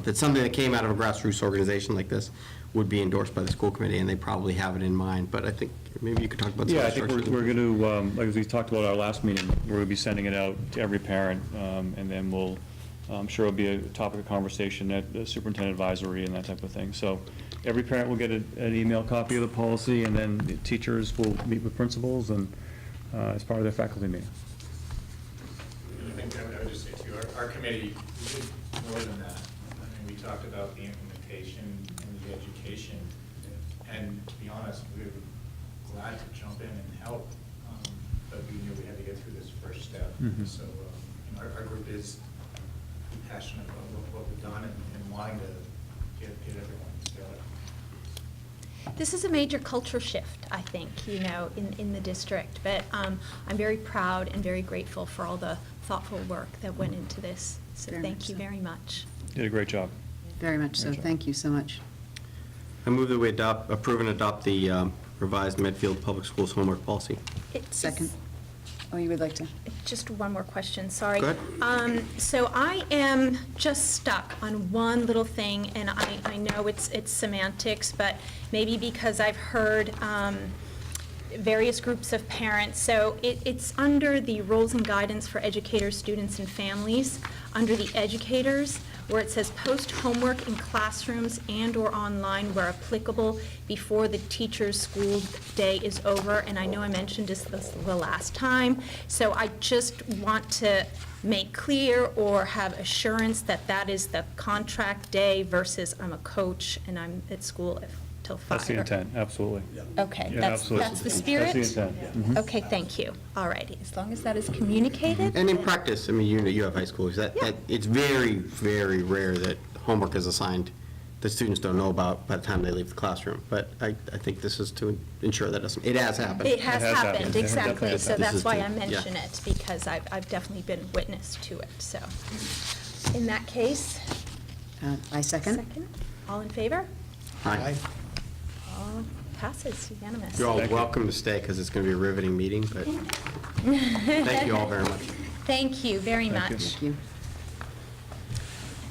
that something that came out of a grassroots organization like this would be endorsed by the school committee, and they probably have it in mind. But I think maybe you could talk about some Yeah, I of the think structure. we're going to, like we talked about our last meeting, we're going to be sending it out to every parent, and then we'll, I'm sure it'll be a topic of conversation at the superintendent advisory and that type of thing. So every parent will get an email copy of the policy, and then the teachers will meet with principals and as part of their faculty meeting. I think I would just say too, our committee, we did more than that. I mean, we talked about the implementation and the education, and to be honest, we were glad to jump in and help, but we knew we had to get through this first step. Mhm. So our group is passionate about what we've done and wanting to get everyone together. This is a major culture shift, I think, in the district, but I'm very proud and very grateful for all the thoughtful work that went into this. So Very thank much you so. very much. Did a great job. Very much so. Thank you so much. I move that we approve and adopt the revised Medfield Public Schools homework policy. Second. Oh, you would like to? Just one more question, sorry. Go So I am just stuck on one little thing, and I know it's semantics, but maybe because I've heard various groups of parents. So it's under the rules and guidance for educators, students, and families, under the educators, where it says post homework in classrooms and/or online where applicable before the teacher's school day is over. And I know I mentioned this the last time, so I just want to make clear or have assurance that that is the contract day versus I'm a coach and I'm at school till 5. That's the intent, absolutely. Okay, Yeah, that's absolutely. the spirit? That's the intent. Mhm. Okay, thank you. All righty, as long as that is communicated. And in practice, I mean, you have high schools, that it's very, very rare that homework is assigned that students don't know about by the time they leave the classroom. But I think this is to ensure that it has happened. It has It has happened, happened. It exactly. definitely So has that's happened. why This I is to- mention yeah. it, because I've definitely been witness to it, so. In that case, I second. second, all in favor? Hi. All passes unanimous. You're all Thank you. welcome to stay because it's going to be a riveting meeting, but thank you all very much. Thank you very Thank you. much. Thank you.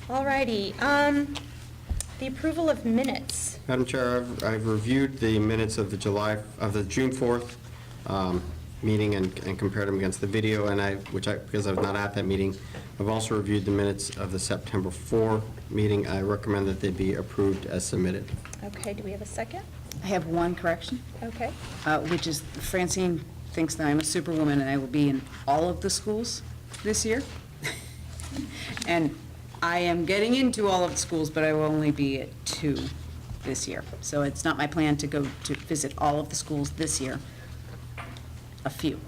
All righty, the approval of minutes. Madam Chair, I've reviewed the minutes of the June 4th meeting and compared them against the video, and because I was not at that meeting, I've also reviewed the minutes of the September 4 meeting. I recommend that they be approved as submitted. Okay, do we have a second? I have one correction, Okay. which is Francine thinks that I'm a superwoman and I will be in all of the schools this year. And I am getting into all of the schools, but I will only be at 2 this year. So it's not my plan to go to visit all of the schools this year. A few.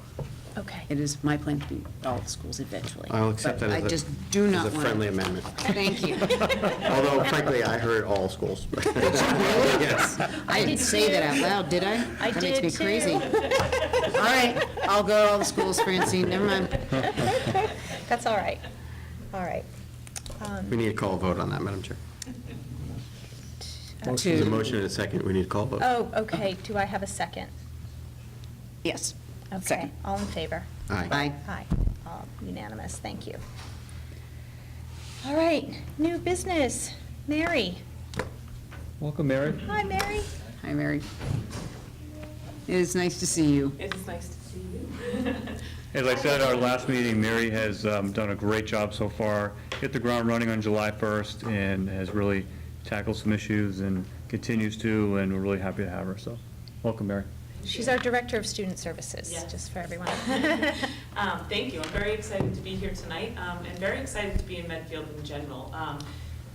Okay. It is my plan to be at all the schools eventually. I'll accept But that I just do not as a want. friendly amendment. Thank you. Although frankly, I heard all schools. Yes. I didn't say that out loud, did I? I That makes did me too. crazy. All right, I'll go to all the schools, Francine, never mind. That's all right. All right. We need a call vote on that, Madam Chair. There's a To, motion and a second. We need a call vote. Oh, okay, do I have a second? yes. Okay, Second. all in favor? Aye. Aye. Aye, all unanimous, thank you. All right, new business. Mary. Welcome, Mary. Hi, Mary. Hi, Mary. It is nice to see you. It is nice to see you. As I said at our last meeting, Mary has done a great job so far, hit the ground running on July 1st, and has really tackled some issues and continues to, and we're really happy to have her, so welcome, Mary. She's our Director of Student Services, Yes. just for everyone. Thank you. I'm very excited to be here tonight, and very excited to be in Medfield in general.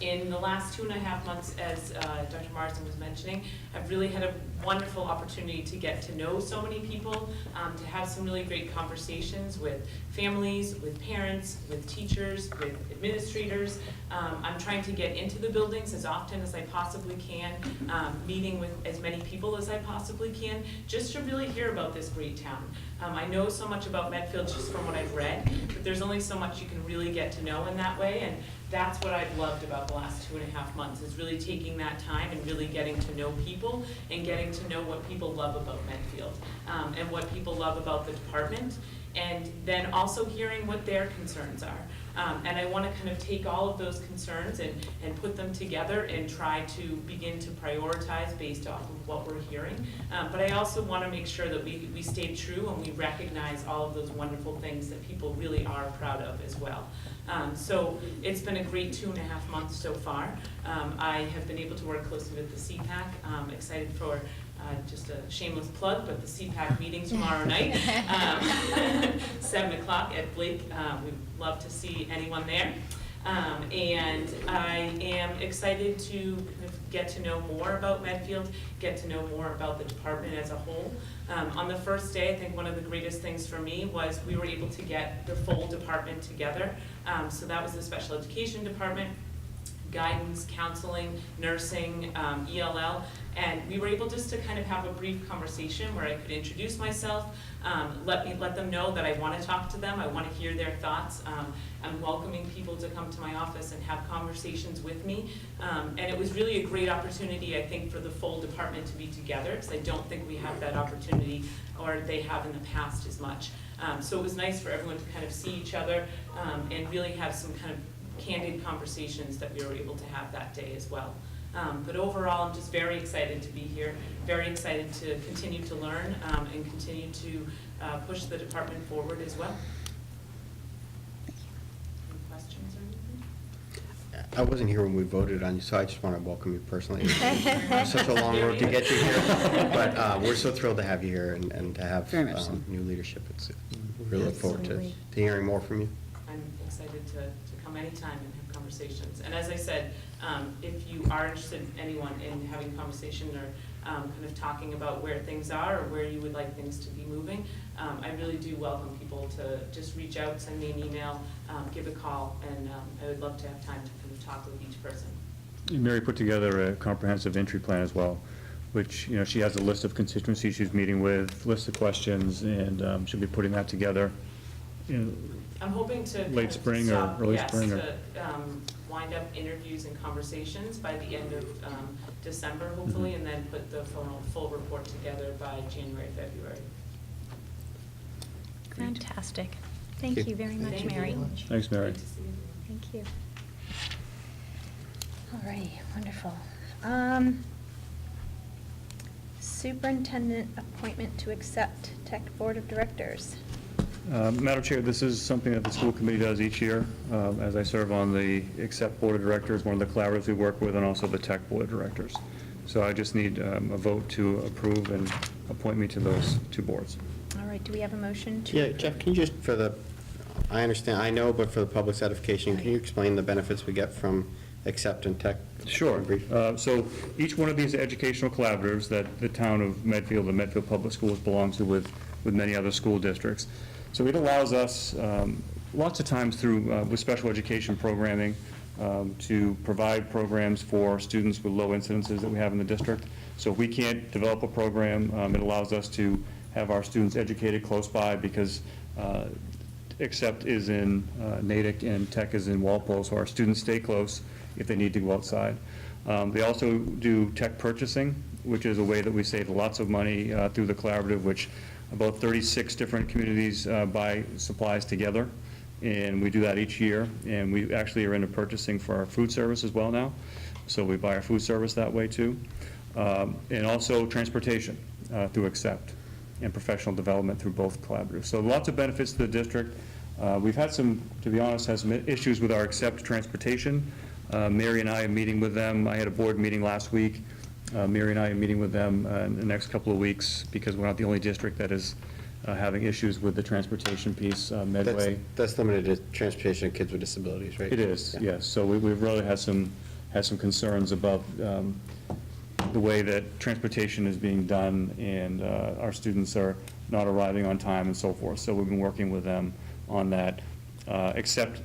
In the last 2.5 months, as Dr. Marsden was mentioning, I've really had a wonderful opportunity to get to know so many people, to have some really great conversations with families, with parents, with teachers, with administrators. I'm trying to get into the buildings as often as I possibly can, meeting with as many people as I possibly can, just to really hear about this great town. I know so much about Medfield just from what I've read, but there's only so much you can really get to know in that way, and that's what I've loved about the last 2.5 months, is really taking that time and really getting to know people and getting to know what people love about Medfield, and what people love about the department, and then also hearing what their concerns are. And I want to kind of take all of those concerns and put them together and try to begin to prioritize based off of what we're hearing. But I also want to make sure that we stay true and we recognize all of those wonderful things that people really are proud of as well. So it's been a great 2.5 months so far. I have been able to work closely with the CPAC. Excited for just a shameless plug, but the CPAC meeting tomorrow night, 7 o'clock at Blake. We'd love to see anyone there. And I am excited to kind of get to know more about Medfield, get to know more about the department as a whole. On the first day, I think one of the greatest things for me was we were able to get the full department together. So that was the special education department, guidance, counseling, nursing, ELL, and we were able just to kind of have a brief conversation where I could introduce myself, let them know that I want to talk to them, I want to hear their thoughts. I'm welcoming people to come to my office and have conversations with me, and it was really a great opportunity, I think, for the full department to be together, because I don't think we have that opportunity, or they have in the past as much. So it was nice for everyone to kind of see each other and really have some kind of candid conversations that we were able to have that day as well. But overall, I'm just very excited to be here, very excited to continue to learn and continue to push the department forward as well. Any questions or anything? I wasn't here when we voted on you, so I just want to welcome you personally. It's such a long road to get you here, but we're so thrilled to have you here and to have new leadership. We really look forward to hearing more from you. I'm excited to come anytime and have conversations. And as I said, if you are interested, anyone, in having conversation or kind of talking about where things are or where you would like things to be moving, I really do welcome people to just reach out, send me an email, give a call, and I would love to have time to kind of talk with each person. Mary put together a comprehensive entry plan as well, which, she has a list of constituencies she's meeting with, list of questions, and she'll be putting that together. I'm hoping to late spring or early spring, to wind up interviews and conversations by the end of December, hopefully, and then put the full report together by January, February. Fantastic. Thank you very much, Mary. Thanks, Mary. Great to see you. Thank you. All right, wonderful. Superintendent appointment to accept Tech Board of Directors. Madam Chair, this is something that the school committee does each year, as I serve on the ACCEPT Board of Directors, one of the collaboratives we work with, and also the Tech Board of Directors. So I just need a vote to approve and appoint me to those two boards. All right, do we have a motion to? Yeah, Jeff, can you just, I understand, I know, but for the public's edification, can you explain the benefits we get from ACCEPT and Tech? Sure. So each one of these educational collaboratives that the town of Medfield, the Medfield Public Schools, belongs to with many other school districts. So it allows us, lots of times through, with special education programming, to provide programs for students with low incidences that we have in the district. So if we can't develop a program, it allows us to have our students educated close by, because ACCEPT is in Natick and Tech is in Walpole, so our students stay close if they need to go outside. They also do tech purchasing, which is a way that we save lots of money through the collaborative, which about 36 different communities buy supplies together, and we do that each year. And we actually are into purchasing for our food service as well now, so we buy our food service that way too. And also transportation through ACCEPT, and professional development through both collaboratives. So lots of benefits to the district. We've had some, to be honest, had some issues with our ACCEPT transportation. Mary and I are meeting with them. I had a board meeting last week. Mary and I are meeting with them in the next couple of weeks, because we're not the only district that is having issues with the transportation piece. Medway. That's limited to transportation of kids with disabilities, right? It is, Yeah. yes. So we've really had some has some concerns about the way that transportation is being done, and our students are not arriving on time and so forth. So we've been working with them on that. Accept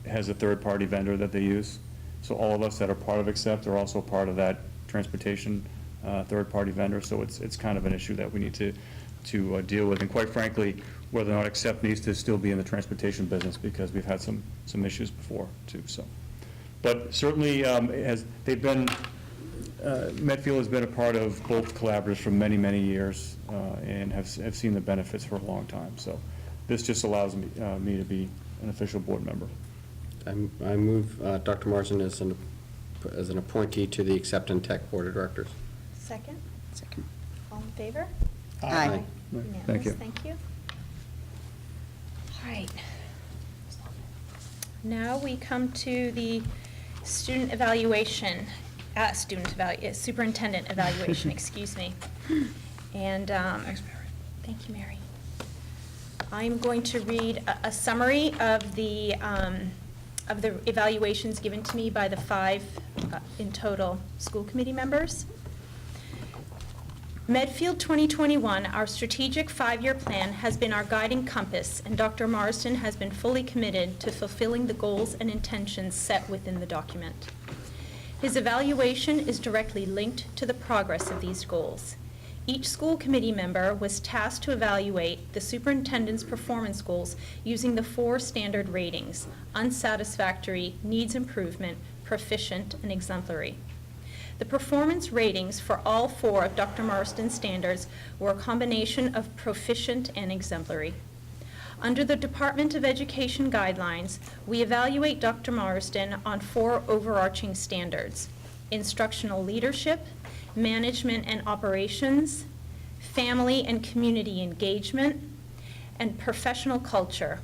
has a third-party vendor that they use. So all of us that are part of Accept are also part of that transportation third-party vendor. So it's kind of an issue that we need to deal with. And quite frankly, whether or not Accept needs to still be in the transportation business, because we've had some issues before too. So, but certainly Medfield has been a part of both collaboratives for many, many years and have seen the benefits for a long time. So this just allows me to be an official board member. I move Dr. Marsden as an appointee to the Accept and Tech Board of Directors. Second? Second. All in favor? Aye. Unanimous. Thank you. Thank you. All right. Now we come to the student evaluation, superintendent evaluation, excuse me. And, thank you, Mary. I'm going to read a summary of the evaluations given to me by the 5 in total school committee members. Medfield 2021, our strategic 5-year plan, has been our guiding compass, and Dr. Marsden has been fully committed to fulfilling the goals and intentions set within the document. His evaluation is directly linked to the progress of these goals. Each school committee member was tasked to evaluate the superintendent's performance goals using the 4 standard ratings: unsatisfactory, needs improvement, proficient, and exemplary. The performance ratings for all 4 of Dr. Marsden's standards were a combination of proficient and exemplary. Under the Department of Education guidelines, we evaluate Dr. Marsden on 4 overarching standards: instructional leadership, management and operations, family and community engagement, and professional culture.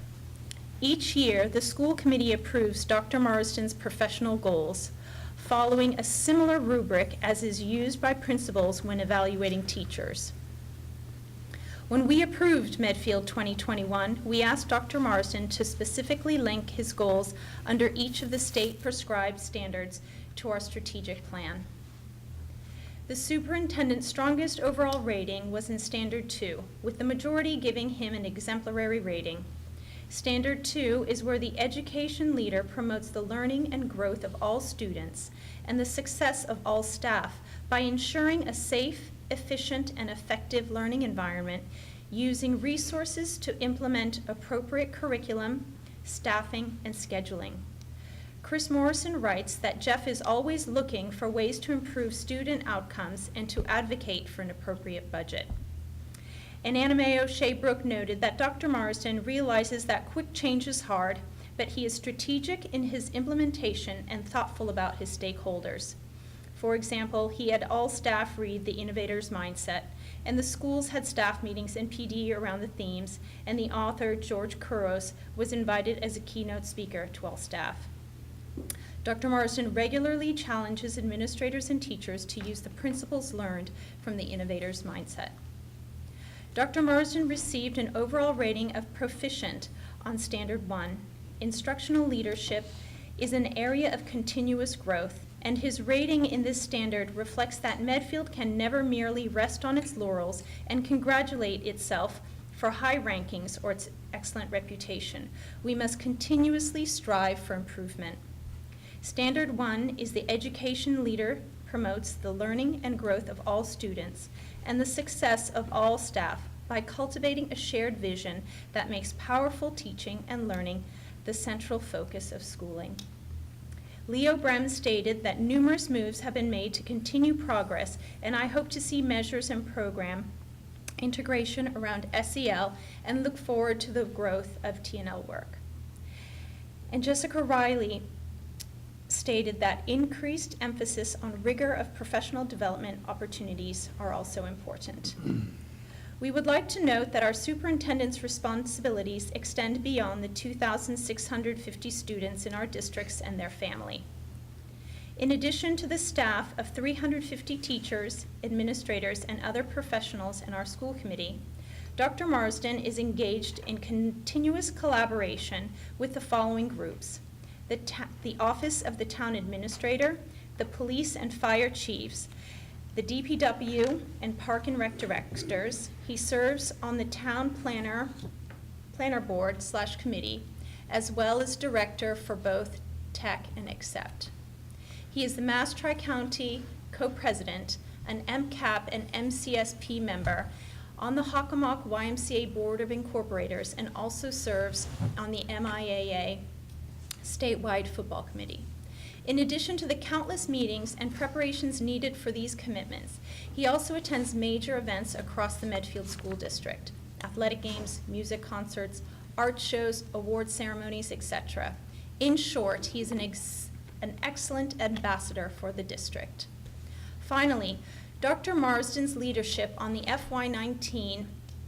Each year, the school committee approves Dr. Marsden's professional goals, following a similar rubric as is used by principals when evaluating teachers. When we approved Medfield 2021, we asked Dr. Marsden to specifically link his goals under each of the state-prescribed standards to our strategic plan. The superintendent's strongest overall rating was in Standard 2, with the majority giving him an exemplary rating. Standard 2 is where the education leader promotes the learning and growth of all students and the success of all staff by ensuring a safe, efficient, and effective learning environment, using resources to implement appropriate curriculum, staffing, and scheduling. Chris Morrison writes that Jeff is always looking for ways to improve student outcomes and to advocate for an appropriate budget. And Anna Mae O'Shea Brooke noted that Dr. Marsden realizes that quick change is hard, but he is strategic in his implementation and thoughtful about his stakeholders. For example, he had all staff read The Innovator's Mindset, and the schools had staff meetings and PD around the themes, and the author, George Couros, was invited as a keynote speaker to all staff. Dr. Marsden regularly challenges administrators and teachers to use the principles learned from The Innovator's Mindset. Dr. Marsden received an overall rating of proficient on Standard 1. Instructional leadership is an area of continuous growth, and his rating in this standard reflects that Medfield can never merely rest on its laurels and congratulate itself for high rankings or its excellent reputation. We must continuously strive for improvement. Standard 1 is the education leader promotes the learning and growth of all students and the success of all staff by cultivating a shared vision that makes powerful teaching and learning the central focus of schooling. Leo Brem stated that numerous moves have been made to continue progress, and I hope to see measures and program integration around SEL and look forward to the growth of TNL work. And Jessica Riley stated that increased emphasis on rigor of professional development opportunities are also important. We would like to note that our superintendent's responsibilities extend beyond the 2,650 students in our districts and their family. In addition to the staff of 350 teachers, administrators, and other professionals in our school committee, Dr. Marsden is engaged in continuous collaboration with the following groups: the Office of the Town Administrator, the Police and Fire Chiefs, the DPW and Park and Rec Directors. He serves on the Town Planner Board/Committee, as well as Director for both Tech and Accept. He is the Mass Tri-County Co-President, an MCAP and MCSP member on the Hockomock YMCA Board of Incorporators, and also serves on the MIAA Statewide Football Committee. In addition to the countless meetings and preparations needed for these commitments, he also attends major events across the Medfield School District: athletic games, music concerts, art shows, award ceremonies, etc. In short, he is an excellent ambassador for the district. Finally, Dr. Marsden's leadership on the FY19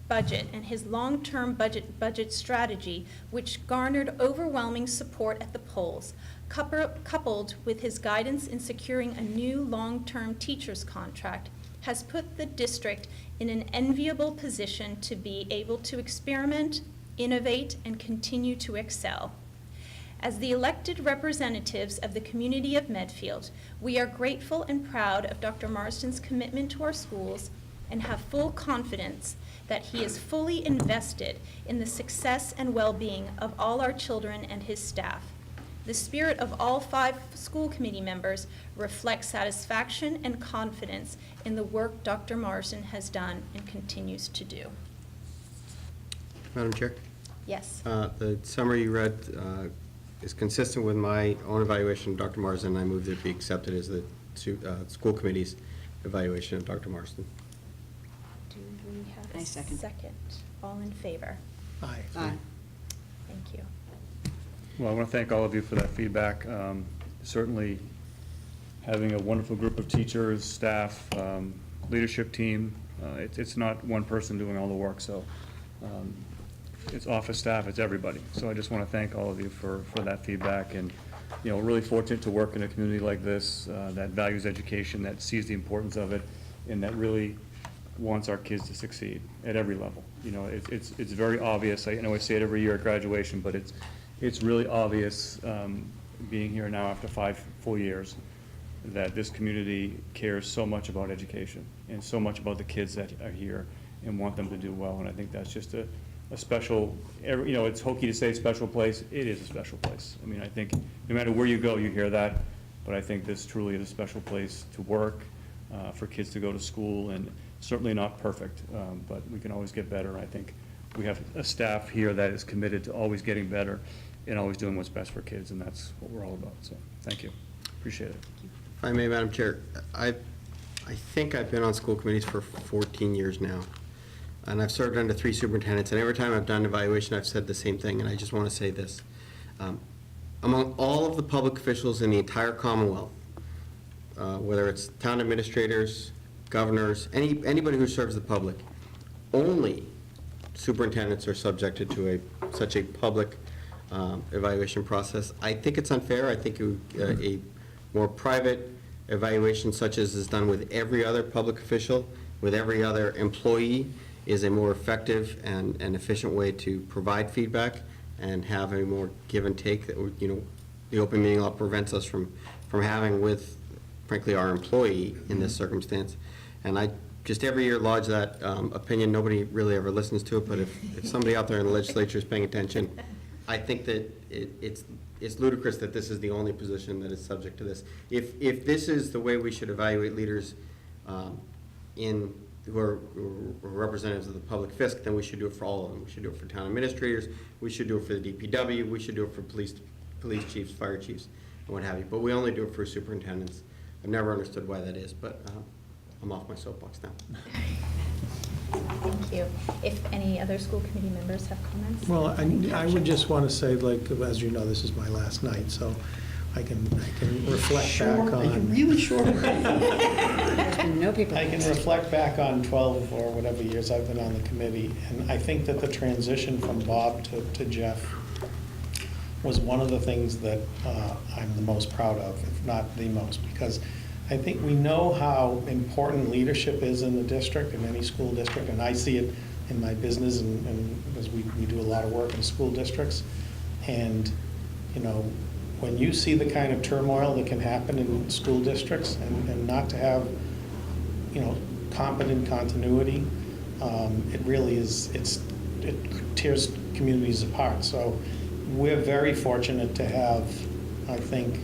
budget and his long-term budget strategy, which garnered overwhelming support at the polls, coupled with his guidance in securing a new long-term teacher's contract, has put the district in an enviable position to be able to experiment, innovate, and continue to excel. As the elected representatives of the community of Medfield, we are grateful and proud of Dr. Marsden's commitment to our schools and have full confidence that he is fully invested in the success and well-being of all our children and his staff. The spirit of all 5 school committee members reflects satisfaction and confidence in the work Dr. Marsden has done and continues to do. Madam Chair? Yes. The summary you read is consistent with my own evaluation of Dr. Marsden. I move that it be accepted as the school committee's evaluation of Dr. Marsden. Do we have I a second. second? All in favor? Aye. Thank you. Well, I want to thank all of you for that feedback. Certainly, having a wonderful group of teachers, staff, leadership team, it's not one person doing all the work, so it's office staff, it's everybody. So I just want to thank all of you for that feedback, and we're really fortunate to work in a community like this that values education, that sees the importance of it, and that really wants our kids to succeed at every level. It's very obvious. I know I say it every year at graduation, but it's really obvious, being here now after 5 full years, that this community cares so much about education and so much about the kids that are here and want them to do well. And I think that's just a special, it's hokey to say special place. It is a special place. I mean, I think no matter where you go, you hear that, but I think this truly is a special place to work, for kids to go to school, and certainly not perfect, but we can always get better. I think we have a staff here that is committed to always getting better and always doing what's best for kids, and that's what we're all about. So thank you. Appreciate it. If I may, Madam Chair, I think I've been on school committees for 14 years now, and I've served under 3 superintendents, and every time I've done evaluation, I've said the same thing, and I just want to say this. Among all of the public officials in the entire Commonwealth, whether it's town administrators, governors, anybody who serves the public, only superintendents are subjected to such a public evaluation process. I think it's unfair. I think a more private evaluation, such as is done with every other public official, with every other employee, is a more effective and efficient way to provide feedback and have a more give and take that, the open meeting law prevents us from having with, frankly, our employee in this circumstance. And I just every year lodge that opinion. Nobody really ever listens to it, but if somebody out there in the legislature is paying attention, I think that it's ludicrous that this is the only position that is subject to this. If this is the way we should evaluate leaders who are representatives of the public fisc, then we should do it for all of them. We should do it for town administrators, we should do it for the DPW, we should do it for police chiefs, fire chiefs, and what have you. But we only do it for superintendents. I've never understood why that is, but I'm off my soapbox now. Thank you. If any other school committee members have comments? Well, I would just want to say, as you know, this is my last night, so I can reflect back on. Are you really sure? No people. I can reflect back on 12 or whatever years I've been on the committee, and I think that the transition from Bob to Jeff was one of the things that I'm the most proud of, if not the most, because I think we know how important leadership is in the district, in any school district, and I see it in my business, and because we do a lot of work in school districts. And, when you see the kind of turmoil that can happen in school districts and not to have, competent continuity, it really is, it tears communities apart. So we're very fortunate to have, I think,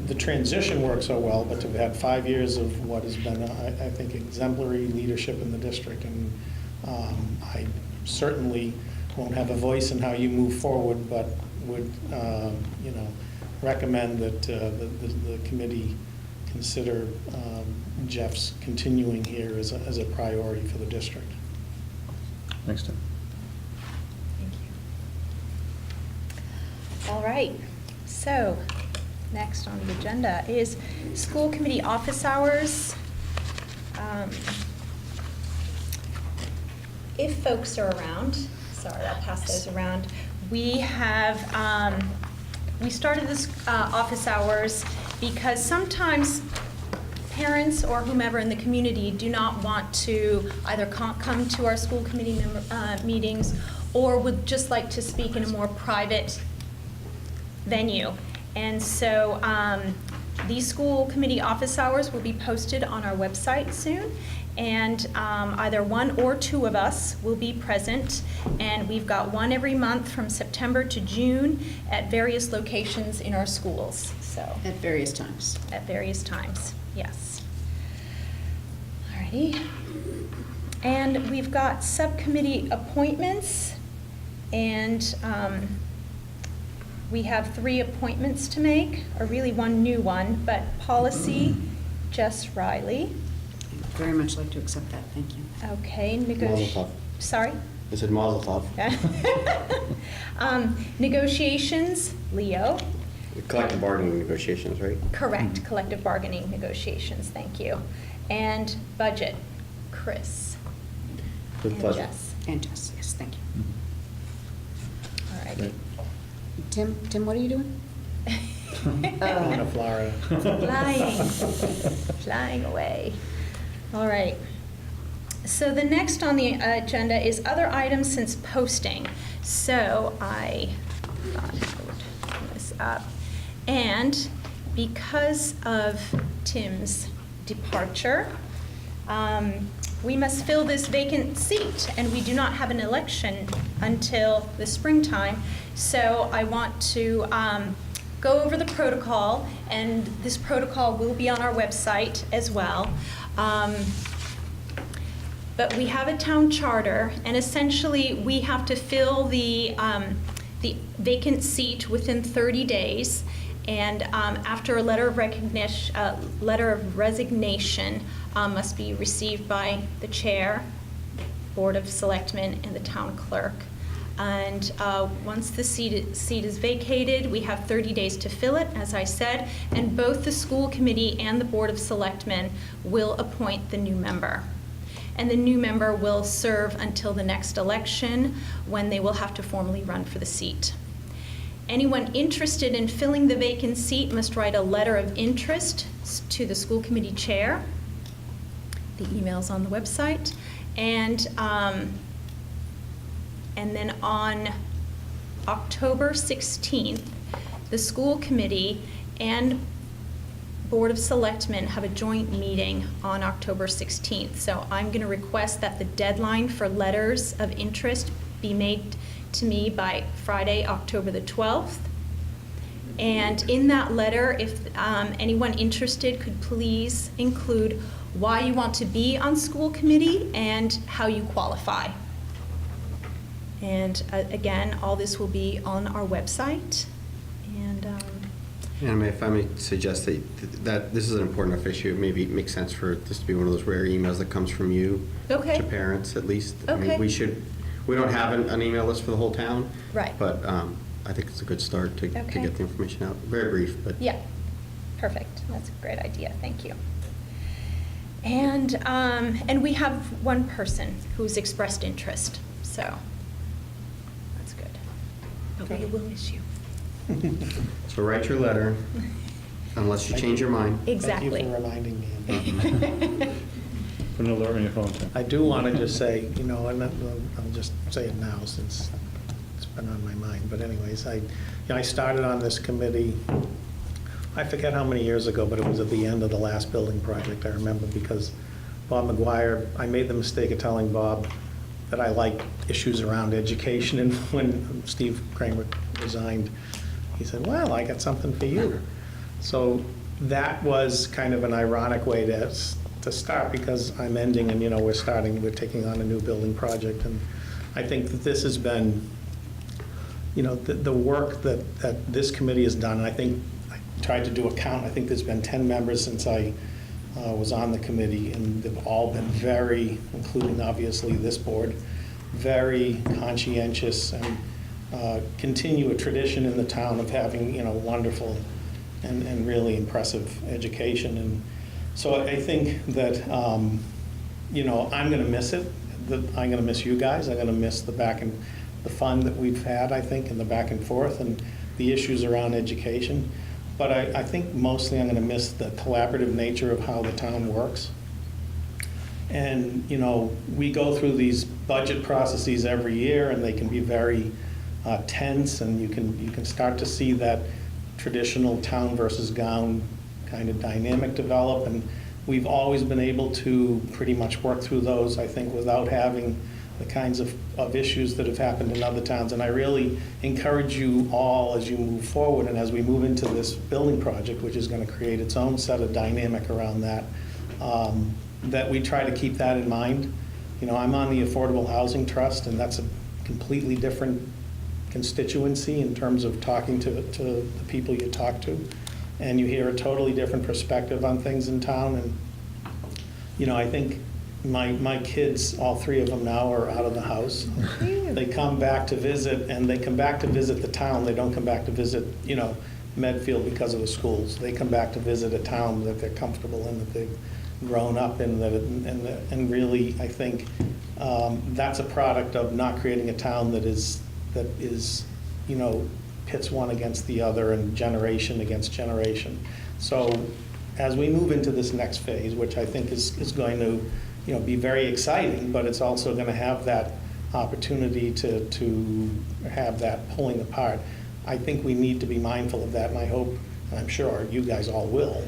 the transition worked so well, but to have had 5 years of what has been, I think, exemplary leadership in the district. And I certainly won't have a voice in how you move forward, but would, recommend that the committee consider Jeff's continuing here as a priority for the district. Thanks, Tim. Thank you. All right, so next on the agenda is school committee office hours. If folks are around, sorry, I'll pass those around. We have, we started this office hours because sometimes parents or whomever in the community do not want to either come to our school committee meetings or would just like to speak in a more private venue. And so these school committee office hours will be posted on our website soon. And either one or two of us will be present. And we've got one every month from September to June at various locations in our schools. So At various times. At various times, yes. Alrighty. And we've got subcommittee appointments. And we have 3 appointments to make, or really one new one, but policy, Jess Riley. Very much like to accept that, thank you. Okay, Mazel tov. Sorry? I said mazel tov. Negotiations, Leo. Collective bargaining negotiations, right? Correct, collective bargaining negotiations, thank you. And budget, Chris. With And pleasure. Jess. And Jess, yes, thank you. All righty. Tim, what are you doing? Going to Florida. Flying away. All right. So the next on the agenda is other items since posting. So I thought I would pull this up. And because of Tim's departure, we must fill this vacant seat, and we do not have an election until the springtime. So I want to go over the protocol, and this protocol will be on our website as well. But we have a town charter, and essentially we have to fill the vacant seat within 30 days. And after a letter of resignation must be received by the chair, Board of Selectmen, and the town clerk. And once the seat is vacated, we have 30 days to fill it, as I said, and both the school committee and the Board of Selectmen will appoint the new member. And the new member will serve until the next election, when they will have to formally run for the seat. Anyone interested in filling the vacant seat must write a letter of interest to the school committee chair. The email's on the website. And then on October 16th, the school committee and Board of Selectmen have a joint meeting on October 16th. So I'm going to request that the deadline for letters of interest be made to me by Friday, October the 12th. And in that letter, if anyone interested could please include why you want to be on school committee and how you qualify. And again, all this will be on our website. And if I may suggest that this is an important enough issue, maybe it makes sense for this to be one of those rare emails that comes from you Okay. to parents, at least. I Okay. mean, we don't have an email list for the whole town. Right. But I think it's a good start to Okay. get the information out. Very brief, but. Yeah, perfect. That's a great idea. Thank you. And we have one person who's expressed interest, so that's good. But we will miss you. So write your letter, unless you change your mind. Exactly. Thank you for reminding me. Put an alert on your phone, Tim. I do want to just say, and I'll just say it now since it's been on my mind. But anyways, I started on this committee, I forget how many years ago, but it was at the end of the last building project, I remember, because Bob McGuire, I made the mistake of telling Bob that I like issues around education, and when Steve Kramer resigned, he said, well, I got something for you. So that was kind of an ironic way to start, because I'm ending and, we're taking on a new building project. And I think that this has been, the work that this committee has done, and I think I tried to do a count, I think there's been 10 members since I was on the committee, and they've all been very, including obviously this board, very conscientious and continue a tradition in the town of having, wonderful and really impressive education. And so I think that, I'm going to miss it. I'm going to miss you guys. I'm going to miss the fun that we've had, I think, and the back and forth and the issues around education. But I think mostly I'm going to miss the collaborative nature of how the town works. And, we go through these budget processes every year, and they can be very tense, and you can start to see that traditional town versus gown kind of dynamic develop. And we've always been able to pretty much work through those, I think, without having the kinds of issues that have happened in other towns. And I really encourage you all, as you move forward and as we move into this building project, which is going to create its own set of dynamic around that, that we try to keep that in mind. I'm on the Affordable Housing Trust, and that's a completely different constituency in terms of talking to the people you talk to. And you hear a totally different perspective on things in town. And, I think my kids, all three of them now, are out of the house. They come back to visit, and they come back to visit the town. They don't come back to visit, Medfield because of the schools. They come back to visit a town that they're comfortable in, that they've grown up in, and really, I think that's a product of not creating a town that is, pits one against the other and generation against generation. So as we move into this next phase, which I think is going to, be very exciting, but it's also going to have that opportunity to have that pulling apart. I think we need to be mindful of that, and I hope, and I'm sure you guys all will.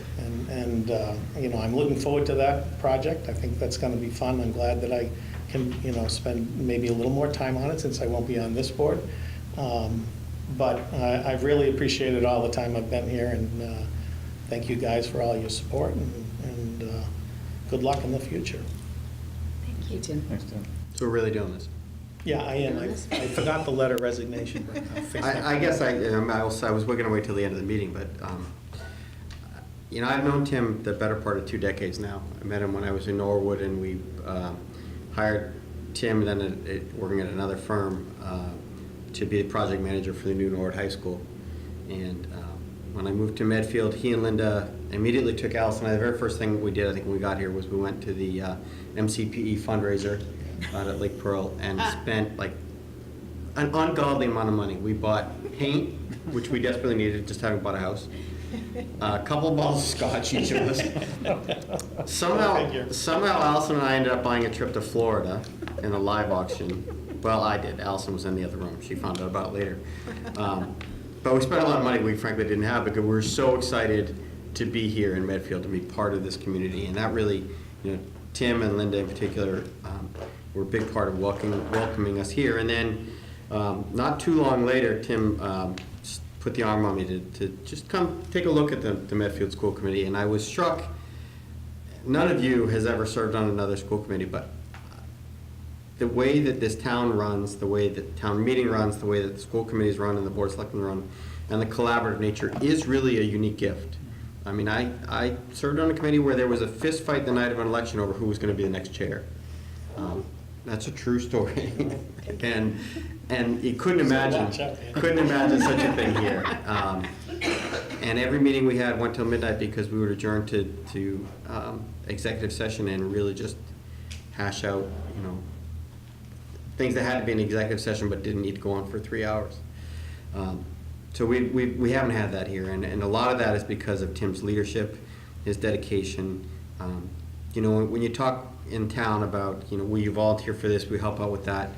And I'm looking forward to that project. I think that's going to be fun. I'm glad that I can, spend maybe a little more time on it, since I won't be on this board. But I've really appreciated all the time I've been here, and thank you guys for all your support, and good luck in the future. Thank you, Tim. Thanks, Tim. So we're really doing this. Yeah, I am. I forgot the letter resignation, but I'll fix that. I guess I was going to wait till the end of the meeting, but, I've known Tim the better part of 2 decades now. I met him when I was in Norwood, and we hired Tim, then working at another firm, to be the project manager for the new Norwood High School. And when I moved to Medfield, he and Linda immediately took Allison. The very first thing we did, I think, when we got here, was we went to the MCPE fundraiser out at Lake Pearl and spent like an ungodly amount of money. We bought paint, which we desperately needed, just having bought a house. A couple of bottles of scotch, each of us. Somehow Allison and I ended up buying a trip to Florida in a live auction. Well, I did. Allison was in the other room. She found out about it later. But we spent a lot of money we frankly didn't have, because we were so excited to be here in Medfield, to be part of this community. And that really, Tim and Linda in particular, were a big part of welcoming us here. And then not too long later, Tim put the arm on me to just come take a look at the Medfield School Committee. And I was struck, none of you has ever served on another school committee, but the way that this town runs, the way that town meeting runs, the way that the school committees run and the board of selectmen run, and the collaborative nature is really a unique gift. I mean, I served on a committee where there was a fist fight the night of an election over who was going to be the next chair. That's a true story. and you couldn't imagine such a thing here. And every meeting we had went till midnight, because we would adjourn to executive session and really just hash out, things that had to be in executive session but didn't need to go on for 3 hours. So we haven't had that here, and a lot of that is because of Tim's leadership, his dedication. When you talk in town about, will you volunteer for this, we help out with that,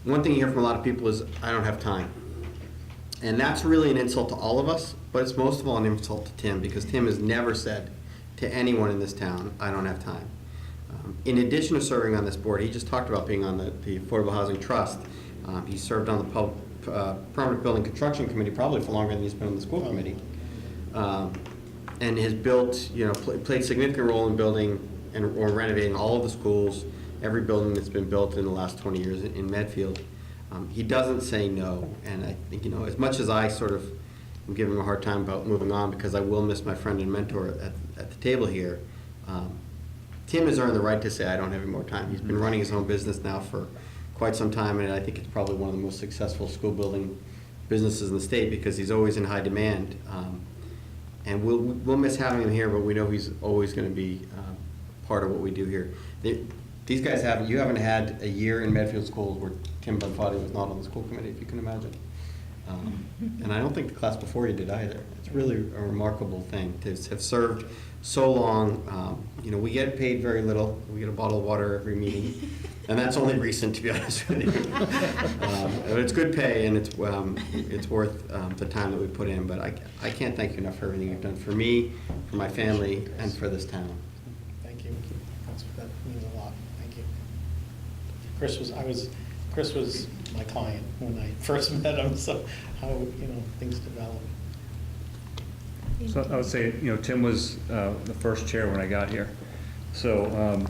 one thing you hear from a lot of people is, I don't have time. And that's really an insult to all of us, but it's most of all an insult to Tim, because Tim has never said to anyone in this town, I don't have time. In addition to serving on this board, he just talked about being on the Affordable Housing Trust. He served on the Permanent Building Construction Committee probably for longer than he's been on the school committee. And has built, played a significant role in building or renovating all of the schools, every building that's been built in the last 20 years in Medfield. He doesn't say no, and I think, as much as I sort of am giving him a hard time about moving on, because I will miss my friend and mentor at the table here, Tim has earned the right to say, I don't have any more time. He's been running his own business now for quite some time, and I think it's probably one of the most successful school building businesses in the state, because he's always in high demand. And we'll miss having him here, but we know he's always going to be part of what we do here. These guys you haven't had a year in Medfield schools where Tim Bonfatti was not on the school committee, if you can imagine. And I don't think the class before you did either. It's really a remarkable thing to have served so long. We get paid very little. We get a bottle of water every meeting. And that's only recent, to be honest with you. But it's good pay, and it's worth the time that we put in. But I can't thank you enough for everything you've done for me, for my family, and for this town. Thank you. That means a lot. Thank you. Chris was my client when I first met him, so how, things develop. So I would say, Tim was the first chair when I got here. So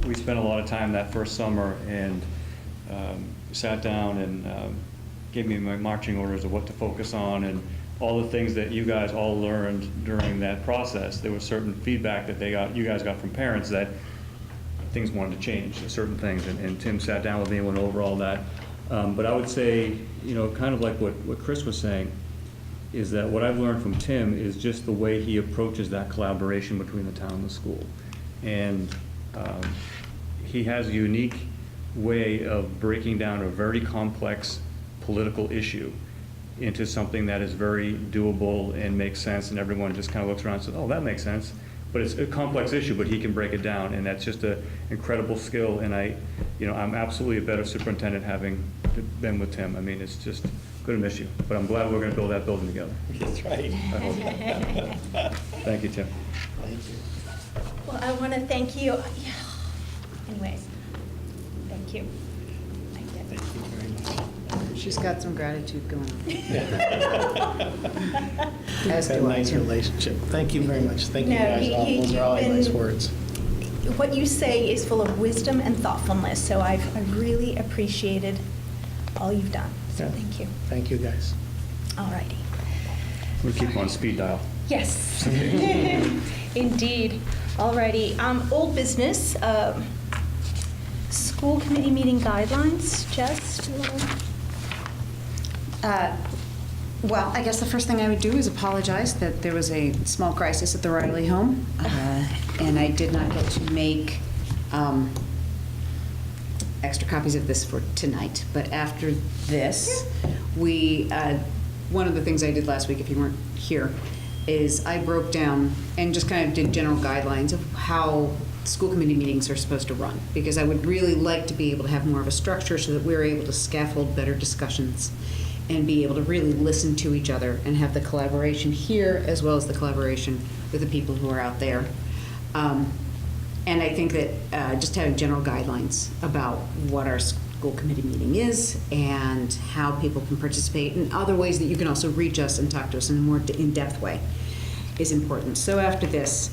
we spent a lot of time that first summer and sat down and gave me my marching orders of what to focus on and all the things that you guys all learned during that process. There was certain feedback that you guys got from parents that things wanted to change, certain things, and Tim sat down with me and went over all that. But I would say, kind of like what Chris was saying, is that what I've learned from Tim is just the way he approaches that collaboration between the town and the school. And he has a unique way of breaking down a very complex political issue into something that is very doable and makes sense, and everyone just kind of looks around and says, oh, that makes sense. But it's a complex issue, but he can break it down, and that's just an incredible skill. And I'm absolutely a better superintendent having been with Tim. I mean, it's just going to miss you, but I'm glad we're going to build that building together. That's right. Thank you, Tim. Thank you. Well, I want to thank you. Anyways, thank you. Thank you very much. She's got some gratitude going on. That's a nice relationship. Thank you very much. Thank you guys all. Those are all nice words. What you say is full of wisdom and thoughtfulness, so I've really appreciated all you've done. So thank you. Thank you, guys. All righty. We'll keep on speed dial. Yes, indeed. All righty. Old business, school committee meeting guidelines. Jess, do you want to? Well, I guess the first thing I would do is apologize that there was a small crisis at the Riley home, and I did not get to make extra copies of this for tonight. But after this, one of the things I did last week, if you weren't here, is I broke down and just kind of did general guidelines of how school committee meetings are supposed to run, because I would really like to be able to have more of a structure so that we're able to scaffold better discussions and be able to really listen to each other and have the collaboration here as well as the collaboration with the people who are out there. And I think that just having general guidelines about what our school committee meeting is and how people can participate and other ways that you can also reach us and talk to us in a more in-depth way is important. So after this,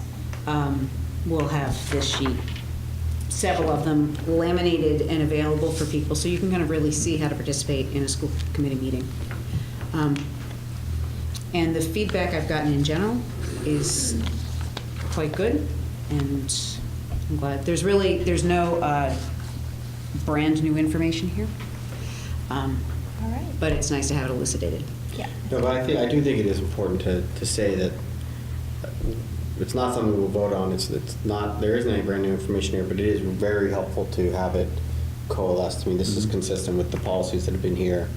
we'll have this sheet, several of them laminated and available for people so you can kind of really see how to participate in a school committee meeting. And the feedback I've gotten in general is quite good, and I'm glad. There's no brand new information here. All right. But it's nice to have it elucidated. Yeah. No, but I do think it is important to say that it's not something we'll vote on. It's not. There isn't any brand new information here, but it is very helpful to have it coalesced. I mean, this is consistent with the policies that have been here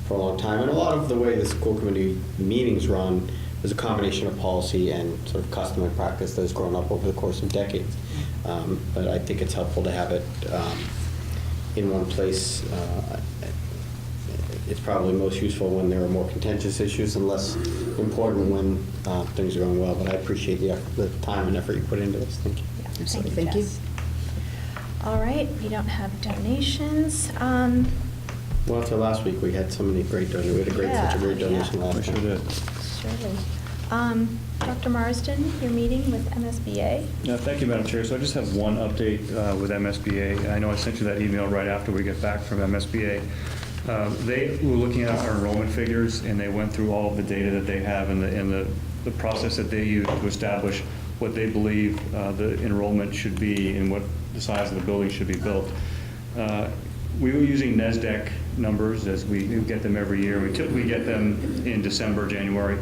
for a long time, and a lot of the way the school committee meetings run is a combination of policy and sort of custom and practice that has grown up over the course of decades. But I think it's helpful to have it in one place. It's probably most useful when there are more contentious issues and less important when things are going well. But I appreciate the time and effort you put into this. Thank you. Thank you. Jess. All right, we don't have donations. Well, after last week, we had so many great donations. We had such a great donation last We time. sure did. Surely. Dr. Marsden, your meeting with MSBA? Yeah, thank you, Madam Chair. So I just have one update with MSBA. I know I sent you that email right after we get back from MSBA. They were looking at our enrollment figures, and they went through all of the data that they have and the process that they use to establish what they believe the enrollment should be and what the size of the building should be built. We were using NESDEC numbers as we get them every year. We typically get them in December, January.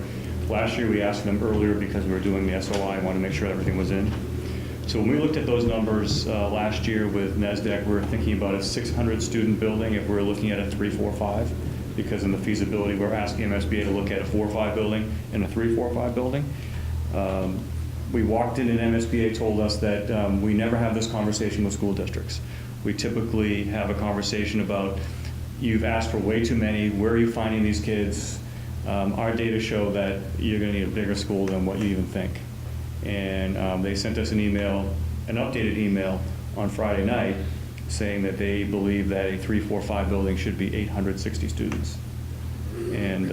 Last year, we asked them earlier because we were doing the SOI. I wanted to make sure everything was in. So when we looked at those numbers last year with NESDEC, we were thinking about a 600-student building if we were looking at a 3-4-5, because in the feasibility, we're asking MSBA to look at a 4-5 building and a 3-4-5 building. We walked in and MSBA told us that we never have this conversation with school districts. We typically have a conversation about, you've asked for way too many, where are you finding these kids? Our data show that you're going to need a bigger school than what you even think. And they sent us an email, an updated email on Friday night saying that they believe that a 3-4-5 building should be 860 students. And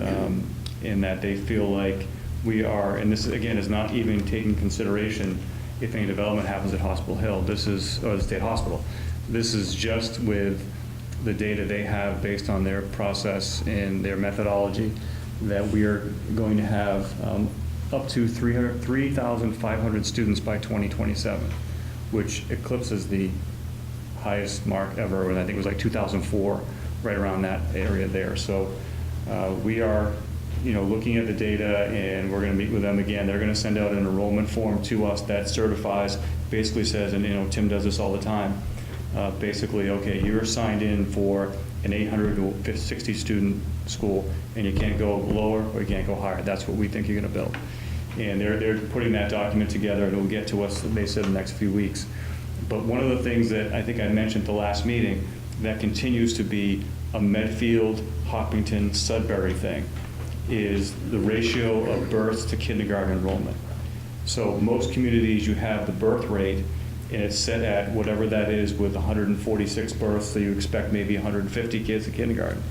in that they feel like we are, and this again is not even taking consideration if any development happens at Hospital Hill, or the State Hospital. This is just with the data they have based on their process and their methodology, that we are going to have up to 3,500 students by 2027, which eclipses the highest mark ever, and I think it was like 2004, right around that area there. So we are, looking at the data, and we're going to meet with them again. They're going to send out an enrollment form to us that certifies, basically says, and Tim does this all the time, basically, okay, you're signed in for an 860 student school, and you can't go lower or you can't go higher. That's what we think you're going to build. And they're putting that document together, and it will get to us, they said, in the next few weeks. But one of the things that I think I mentioned at the last meeting that continues to be a Medfield, Hopkinton, Sudbury thing is the ratio of births to kindergarten enrollment. So most communities, you have the birth rate, and it's set at whatever that is, with 146 births, so you expect maybe 150 kids at kindergarten.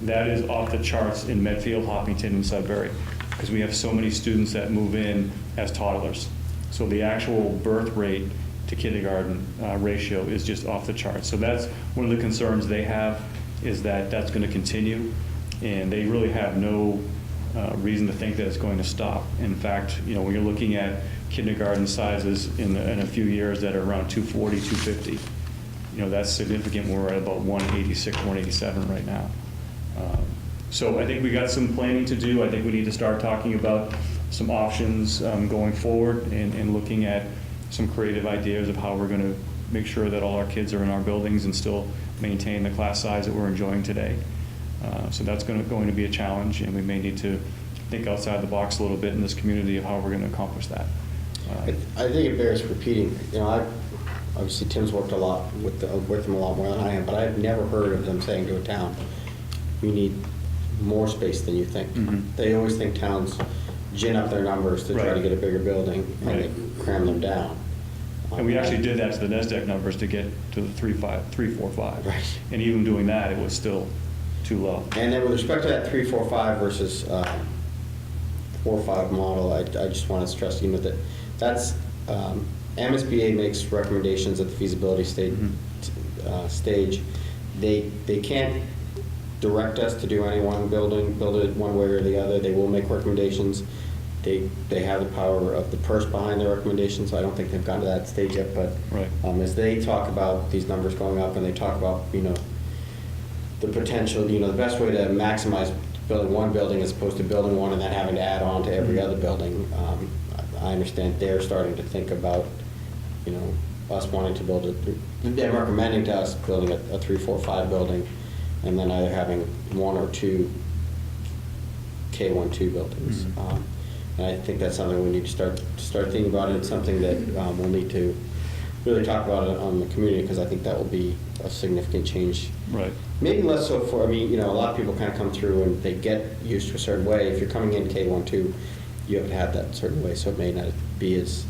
That is off the charts in Medfield, Hopkinton, and Sudbury, because we have so many students that move in as toddlers. So the actual birth rate to kindergarten ratio is just off the charts. So that's one of the concerns they have, is that that's going to continue, and they really have no reason to think that it's going to stop. In fact, when you're looking at kindergarten sizes in a few years that are around 240, 250, that's significant. We're at about 186, 187 right now. So I think we got some planning to do. I think we need to start talking about some options going forward, and looking at some creative ideas of how we're going to make sure that all our kids are in our buildings and still maintain the class size that we're enjoying today. So that's going to be a challenge, and we may need to think outside the box a little bit in this community of how we're going to accomplish that. I think it bears repeating. Obviously Tim's worked a lot with them a lot more than I have, but I've never heard of them saying to a town, "You need more space than you think." Mm-hmm. They always think towns gin up their numbers to try Right. to get a bigger building, and Right. they cram them down. And we actually did that to the NESDEC numbers to get to the 3-4-5. Right. And even doing that, it was still too low. And then with respect to that 3-4-5 versus 4-5 model, I just want to stress that that's MSBA makes recommendations at the feasibility stage. Stage. They can't direct us to do any one building, build it one way or the other. They will make recommendations. They have the power of the purse behind their recommendations, so I don't think they've gotten to that stage yet. But Right. As they talk about these numbers going up, and they talk about the potential, the best way to maximize building one building as opposed to building one and then having to add on to every other building, I understand they're starting to think about us wanting to build they're recommending to us building a 3-4-5 building, and then either having one or two K-1-2 buildings. And I think that's something we need to start thinking about, and it's something that we'll need to really talk about it on the community, because I think that will be a significant change. Right. Maybe less so for, I mean, you know, a lot of people kind of come through and they get used to a certain way. If you're coming in K-1, 2, you haven't had that certain way, so it may not be as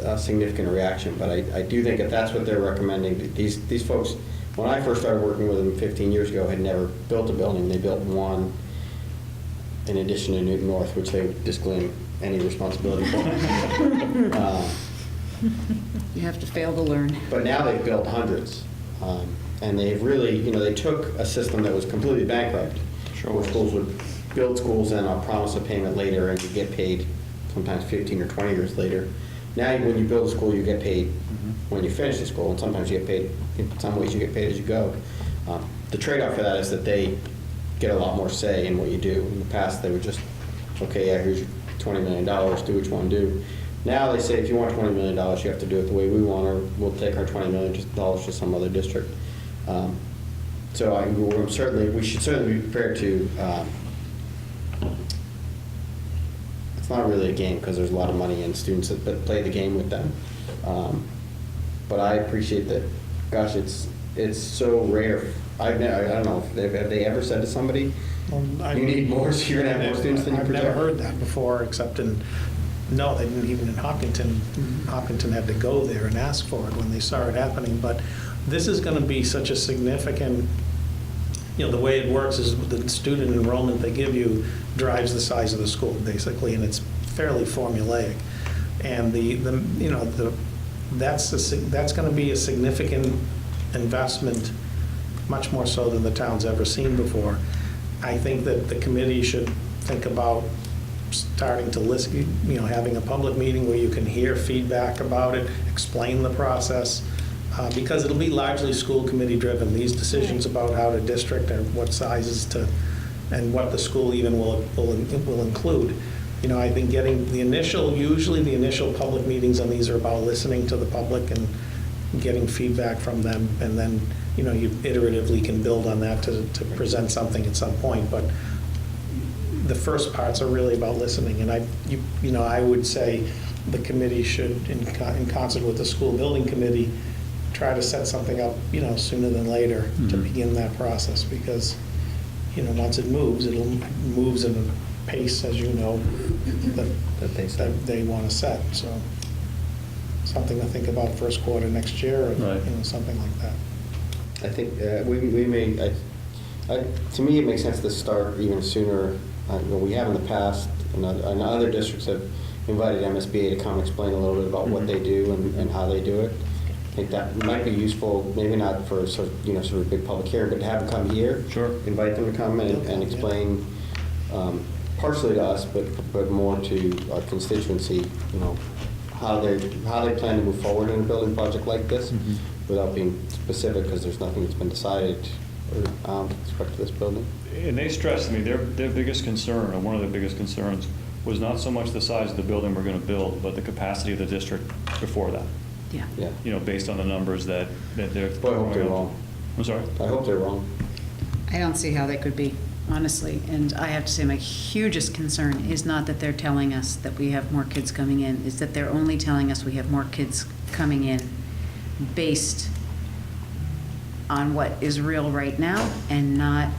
a significant reaction. But I do think if that's what they're recommending, these folks, when I first started working with them 15 years ago, had never built a building. They built one in addition to Newton North, which they disclaim any responsibility for. You have to fail to learn. But now they've built hundreds. And they've really, you know, they took a system that was completely bankrupt, where schools would build schools and promise a payment later, and you get paid sometimes 15 or 20 years later. Now, when you build a school, you get paid when you finish the school, and sometimes you get paid, in some ways you get paid as you go. The trade-off for that is that they get a lot more say in what you do. In the past, they would just, okay, yeah, here's your $20 million, do what you want to do. Now they say, if you want $20 million, you have to do it the way we want, or we'll take our $20 million to some other district. So we should certainly be prepared to, it's not really a game because there's a lot of money in students that play the game with them. But I appreciate that, gosh, it's so rare. I don't know, have they ever said to somebody, you need more, so you're going to have more students than you project? I've never heard that before, except no, they didn't even in Hopkinton. Hopkinton had to go there and ask for it when they saw it happening. But this is going to be such a significant, you know, the way it works is the student enrollment they give you drives the size of the school, basically, and it's fairly formulaic. And that's going to be a significant investment, much more so than the town's ever seen before. I think that the committee should think about starting to listen, you know, having a public meeting where you can hear feedback about it, explain the process, because it'll be largely school committee driven. These decisions about how to district and what sizes to, and what the school even will include. You know, I think usually the initial public meetings on these are about listening to the public and getting feedback from them, and then, you know, you iteratively can build on that to present something at some point. But the first parts are really about listening, and I would say the committee should, in concert with the school building committee, try to set something up, you know, sooner than later to begin that process, because, you know, once it moves at a pace, as you know, that they want to set. So something to think about first quarter next year, or right. You know, something like that. I think we may, to me, it makes sense to start even sooner. We have in the past, and other districts have invited MSBA to come explain a little bit about what they do and how they do it. I think that might be useful, maybe not for sort of a big public hearing, but to have them come here. Sure. Invite them to come and explain, partially to us, but more to our constituency, you know, how they plan to move forward in a building project like this, without being specific, because there's nothing that's been decided with respect to this building. And they stressed, I mean, their biggest concern, or one of their biggest concerns, was not so much the size of the building we're going to build, but the capacity of the district before that. Yeah. Yeah. You know, based on the numbers that they're. Boy, I hope they're wrong. I'm sorry? I hope they're wrong. I don't see how they could be, honestly. And I have to say, my hugest concern is not that they're telling us that we have more kids coming in, is that they're only telling us we have more kids coming in based on what is real right now, and not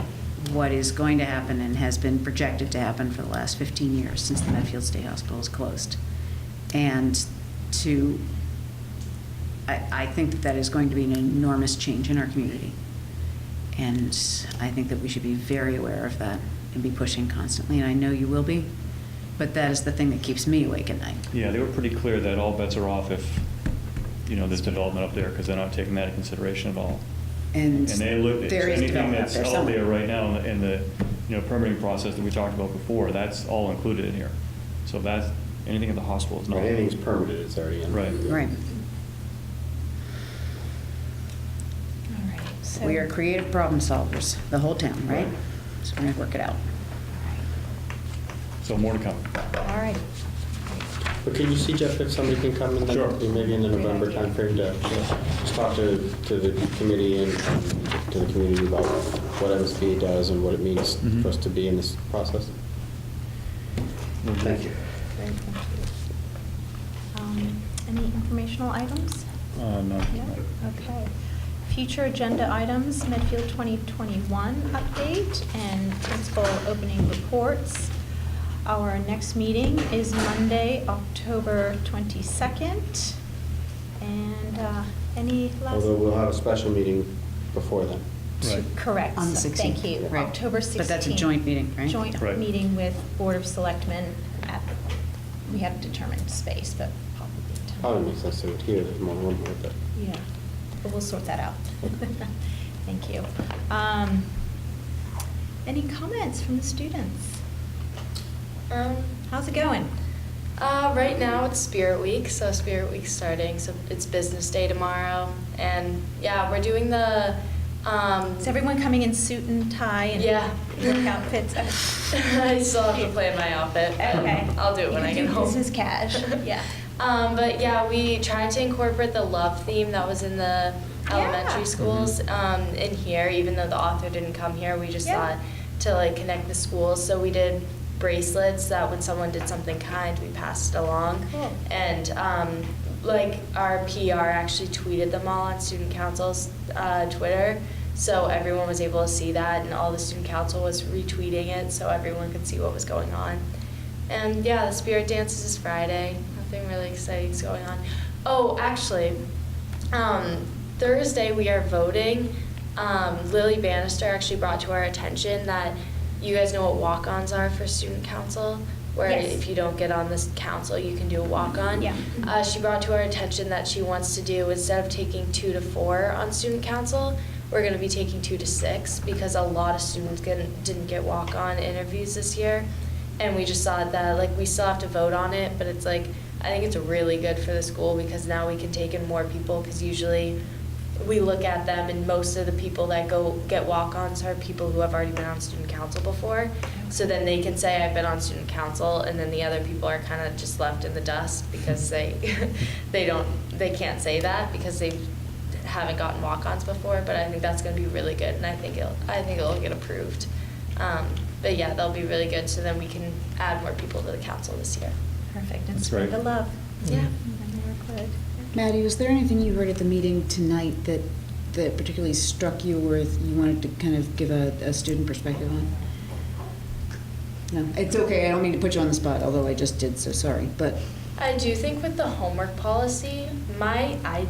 what is going to happen and has been projected to happen for the last 15 years since the Medfield State Hospital is closed. And I think that is going to be an enormous change in our community. And I think that we should be very aware of that and be pushing constantly. And I know you will be, but that is the thing that keeps me awake at night. Yeah, they were pretty clear that all bets are off if, you know, there's development up there, because they're not taking that into consideration at all. And they look, there is anything development that's up there out there somewhere. right now in the, you know, permitting process that we talked about before, that's all included in here. So that's, anything at the hospital is not. Right, anything's permitted, it's already in. Right. Right. All right. So We are creative problem solvers, the whole town, right? So we're going to work it out. So more to come. All right. But can you see, Jeff, if somebody can come in, Sure. maybe in the November timeframe, to just talk to the committee and to the community about what MSBA does and what it means for us to be in this process? Thank you. Any informational items? No. No? Okay. Future agenda items, Medfield 2021 update and principal opening reports. Our next meeting is Monday, October 22nd. And any last? Although we'll have a special meeting before then. Right. Correct. On the 16th. Thank you. Right. October 16th. But that's a joint meeting, right? Joint Right. meeting with Board of Selectmen at, we haven't determined space, but probably. Probably makes sense to do it here, there's more room here, but. Yeah, but we'll sort that out. Thank you. Any comments from the students? How's it going? Right now it's Spirit Week, so Spirit Week's starting, so it's business day tomorrow, and yeah, we're doing the. Is everyone coming in suit and tie and Yeah. work outfits? I still have to plan my outfit, but Okay. I'll do it when I get home. Business cash, yeah. But yeah, we tried to incorporate the love theme that was in the elementary schools in here, even though the author didn't come here. We just thought to like connect the schools. So we did bracelets that when someone did something kind, we passed it along. Cool. And like our PR actually tweeted them all on student council's Twitter. So everyone was able to see that, and all the student council was retweeting it so everyone could see what was going on. And yeah, the spirit dances is Friday. Nothing really exciting is going on. Oh, actually, Thursday we are voting. Lily Bannister actually brought to our attention that you guys know what walk-ons are for student council, where Yes. if you don't get on this council, you can do a walk-on. Yeah. She brought to our attention that she wants to do, instead of taking 2 to 4 on student council, we're going to be taking 2 to 6 because a lot of students didn't get walk-on interviews this year. And we just thought that, like, we still have to vote on it, but it's like, I think it's really good for the school because now we can take in more people, because usually we look at them and most of the people that go get walk-ons are people who have already been on student council before. So then they can say, I've been on student council, and then the other people are kind of just left in the dust because they can't say that because they haven't gotten walk-ons before. But I think that's going to be really good, and I think it'll get approved. But yeah, that'll be really good, so then we can add more people to the council this year. Perfect, and That's spread great. the love. Yeah. And we're good. Maddie, was there anything you heard at the meeting tonight that particularly struck you or you wanted to kind of give a student perspective on? No, it's okay, I don't mean to put you on the spot, although I just did, so sorry, but. I do think with the homework policy, I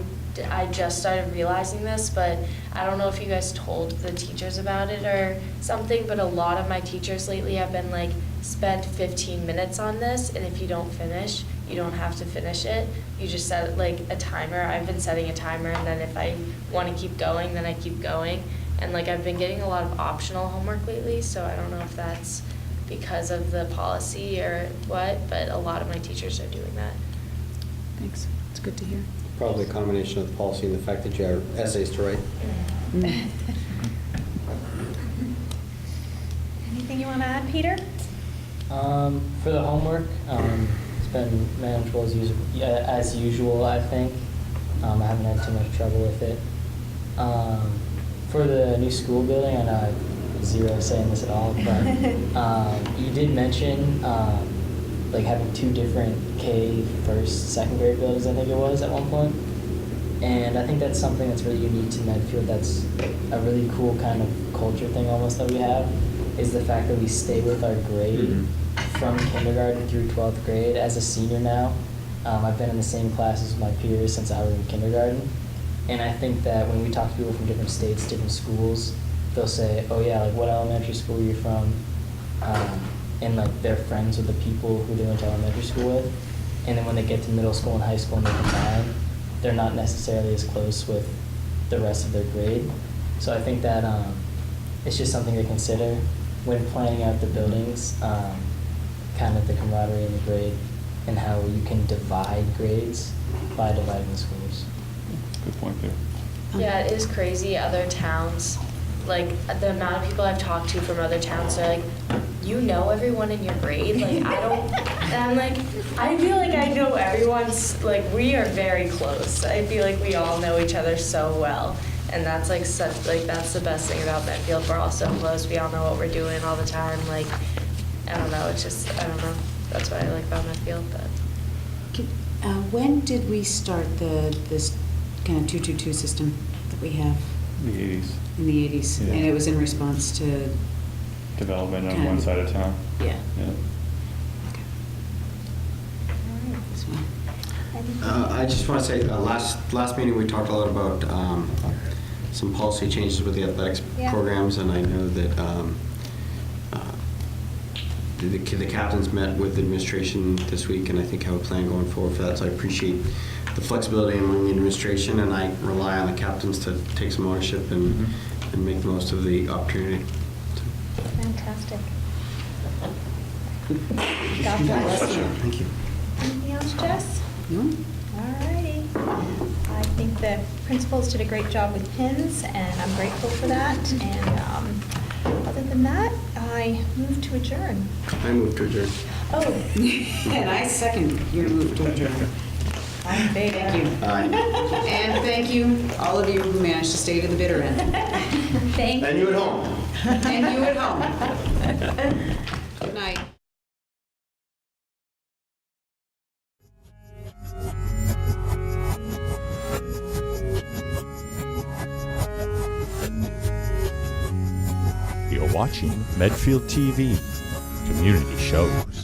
just started realizing this, but I don't know if you guys told the teachers about it or something, but a lot of my teachers lately have been like, spend 15 minutes on this, and if you don't finish, you don't have to finish it. You just set like a timer. I've been setting a timer, and then if I want to keep going, then I keep going. And like I've been getting a lot of optional homework lately, so I don't know if that's because of the policy or what, but a lot of my teachers are doing that. Thanks, it's good to hear. Probably a combination of the policy and the fact that you have essays to write. Anything you want to add, Peter? For the homework, it's been manageable as usual, I think. I haven't had too much trouble with it. For the new school building, I know I have zero say in this at all, but you did mention like having 2 different K first, second grade buildings, I think it was, at one point. And I think that's something that's really unique to Medfield. That's a really cool kind of culture thing almost that we have, is the fact that we stay with our grade from kindergarten through 12th grade. As a senior now, I've been in the same class as my peers since I was in kindergarten. And I think that when we talk to people from different states, different schools, they'll say, oh yeah, like what elementary school are you from? And like they're friends with the people who they went to elementary school with. And then when they get to middle school and high school and they combine, they're not necessarily as close with the rest of their grade. So I think that it's just something to consider when planning out the buildings, kind of the camaraderie in the grade and how you can divide grades by dividing the schools. Good point there. Yeah, it is crazy. Other towns, like the amount of people I've talked to from other towns are like, you know everyone in your grade? Like I don't, and I'm like, I feel like I know everyone's, like we are very close. I feel like we all know each other so well. And that's like such, like that's the best thing about Medfield. We're all so close. We all know what we're doing all the time. Like, I don't know, it's just, I don't know. That's what I like about Medfield, but. When did we start this kind of 222 system that we have The 80s. in the 80s? Yeah. And it was in response to, Development on Kind one of- side of town. yeah. Yeah. I just want to say, last meeting, we talked a lot about some policy changes with the athletics Yeah. programs, and I know that the captains met with the administration this week, and I think have a plan going forward for that, so I appreciate the flexibility among the administration, and I rely on the captains to take some ownership and make the most of the opportunity. Fantastic. God bless. Thank you. Anything else, Jess? No? All righty. I think the principals did a great job with pins, and I'm grateful for that. And other than that, I move to adjourn. I move to adjourn. Oh. And I second your move to adjourn. I'm big. Thank you. Aye. And thank you, all of you who managed to stay to the bitter end. Thank And you at home. And you at home. Good night. You're watching Medfield TV, community shows.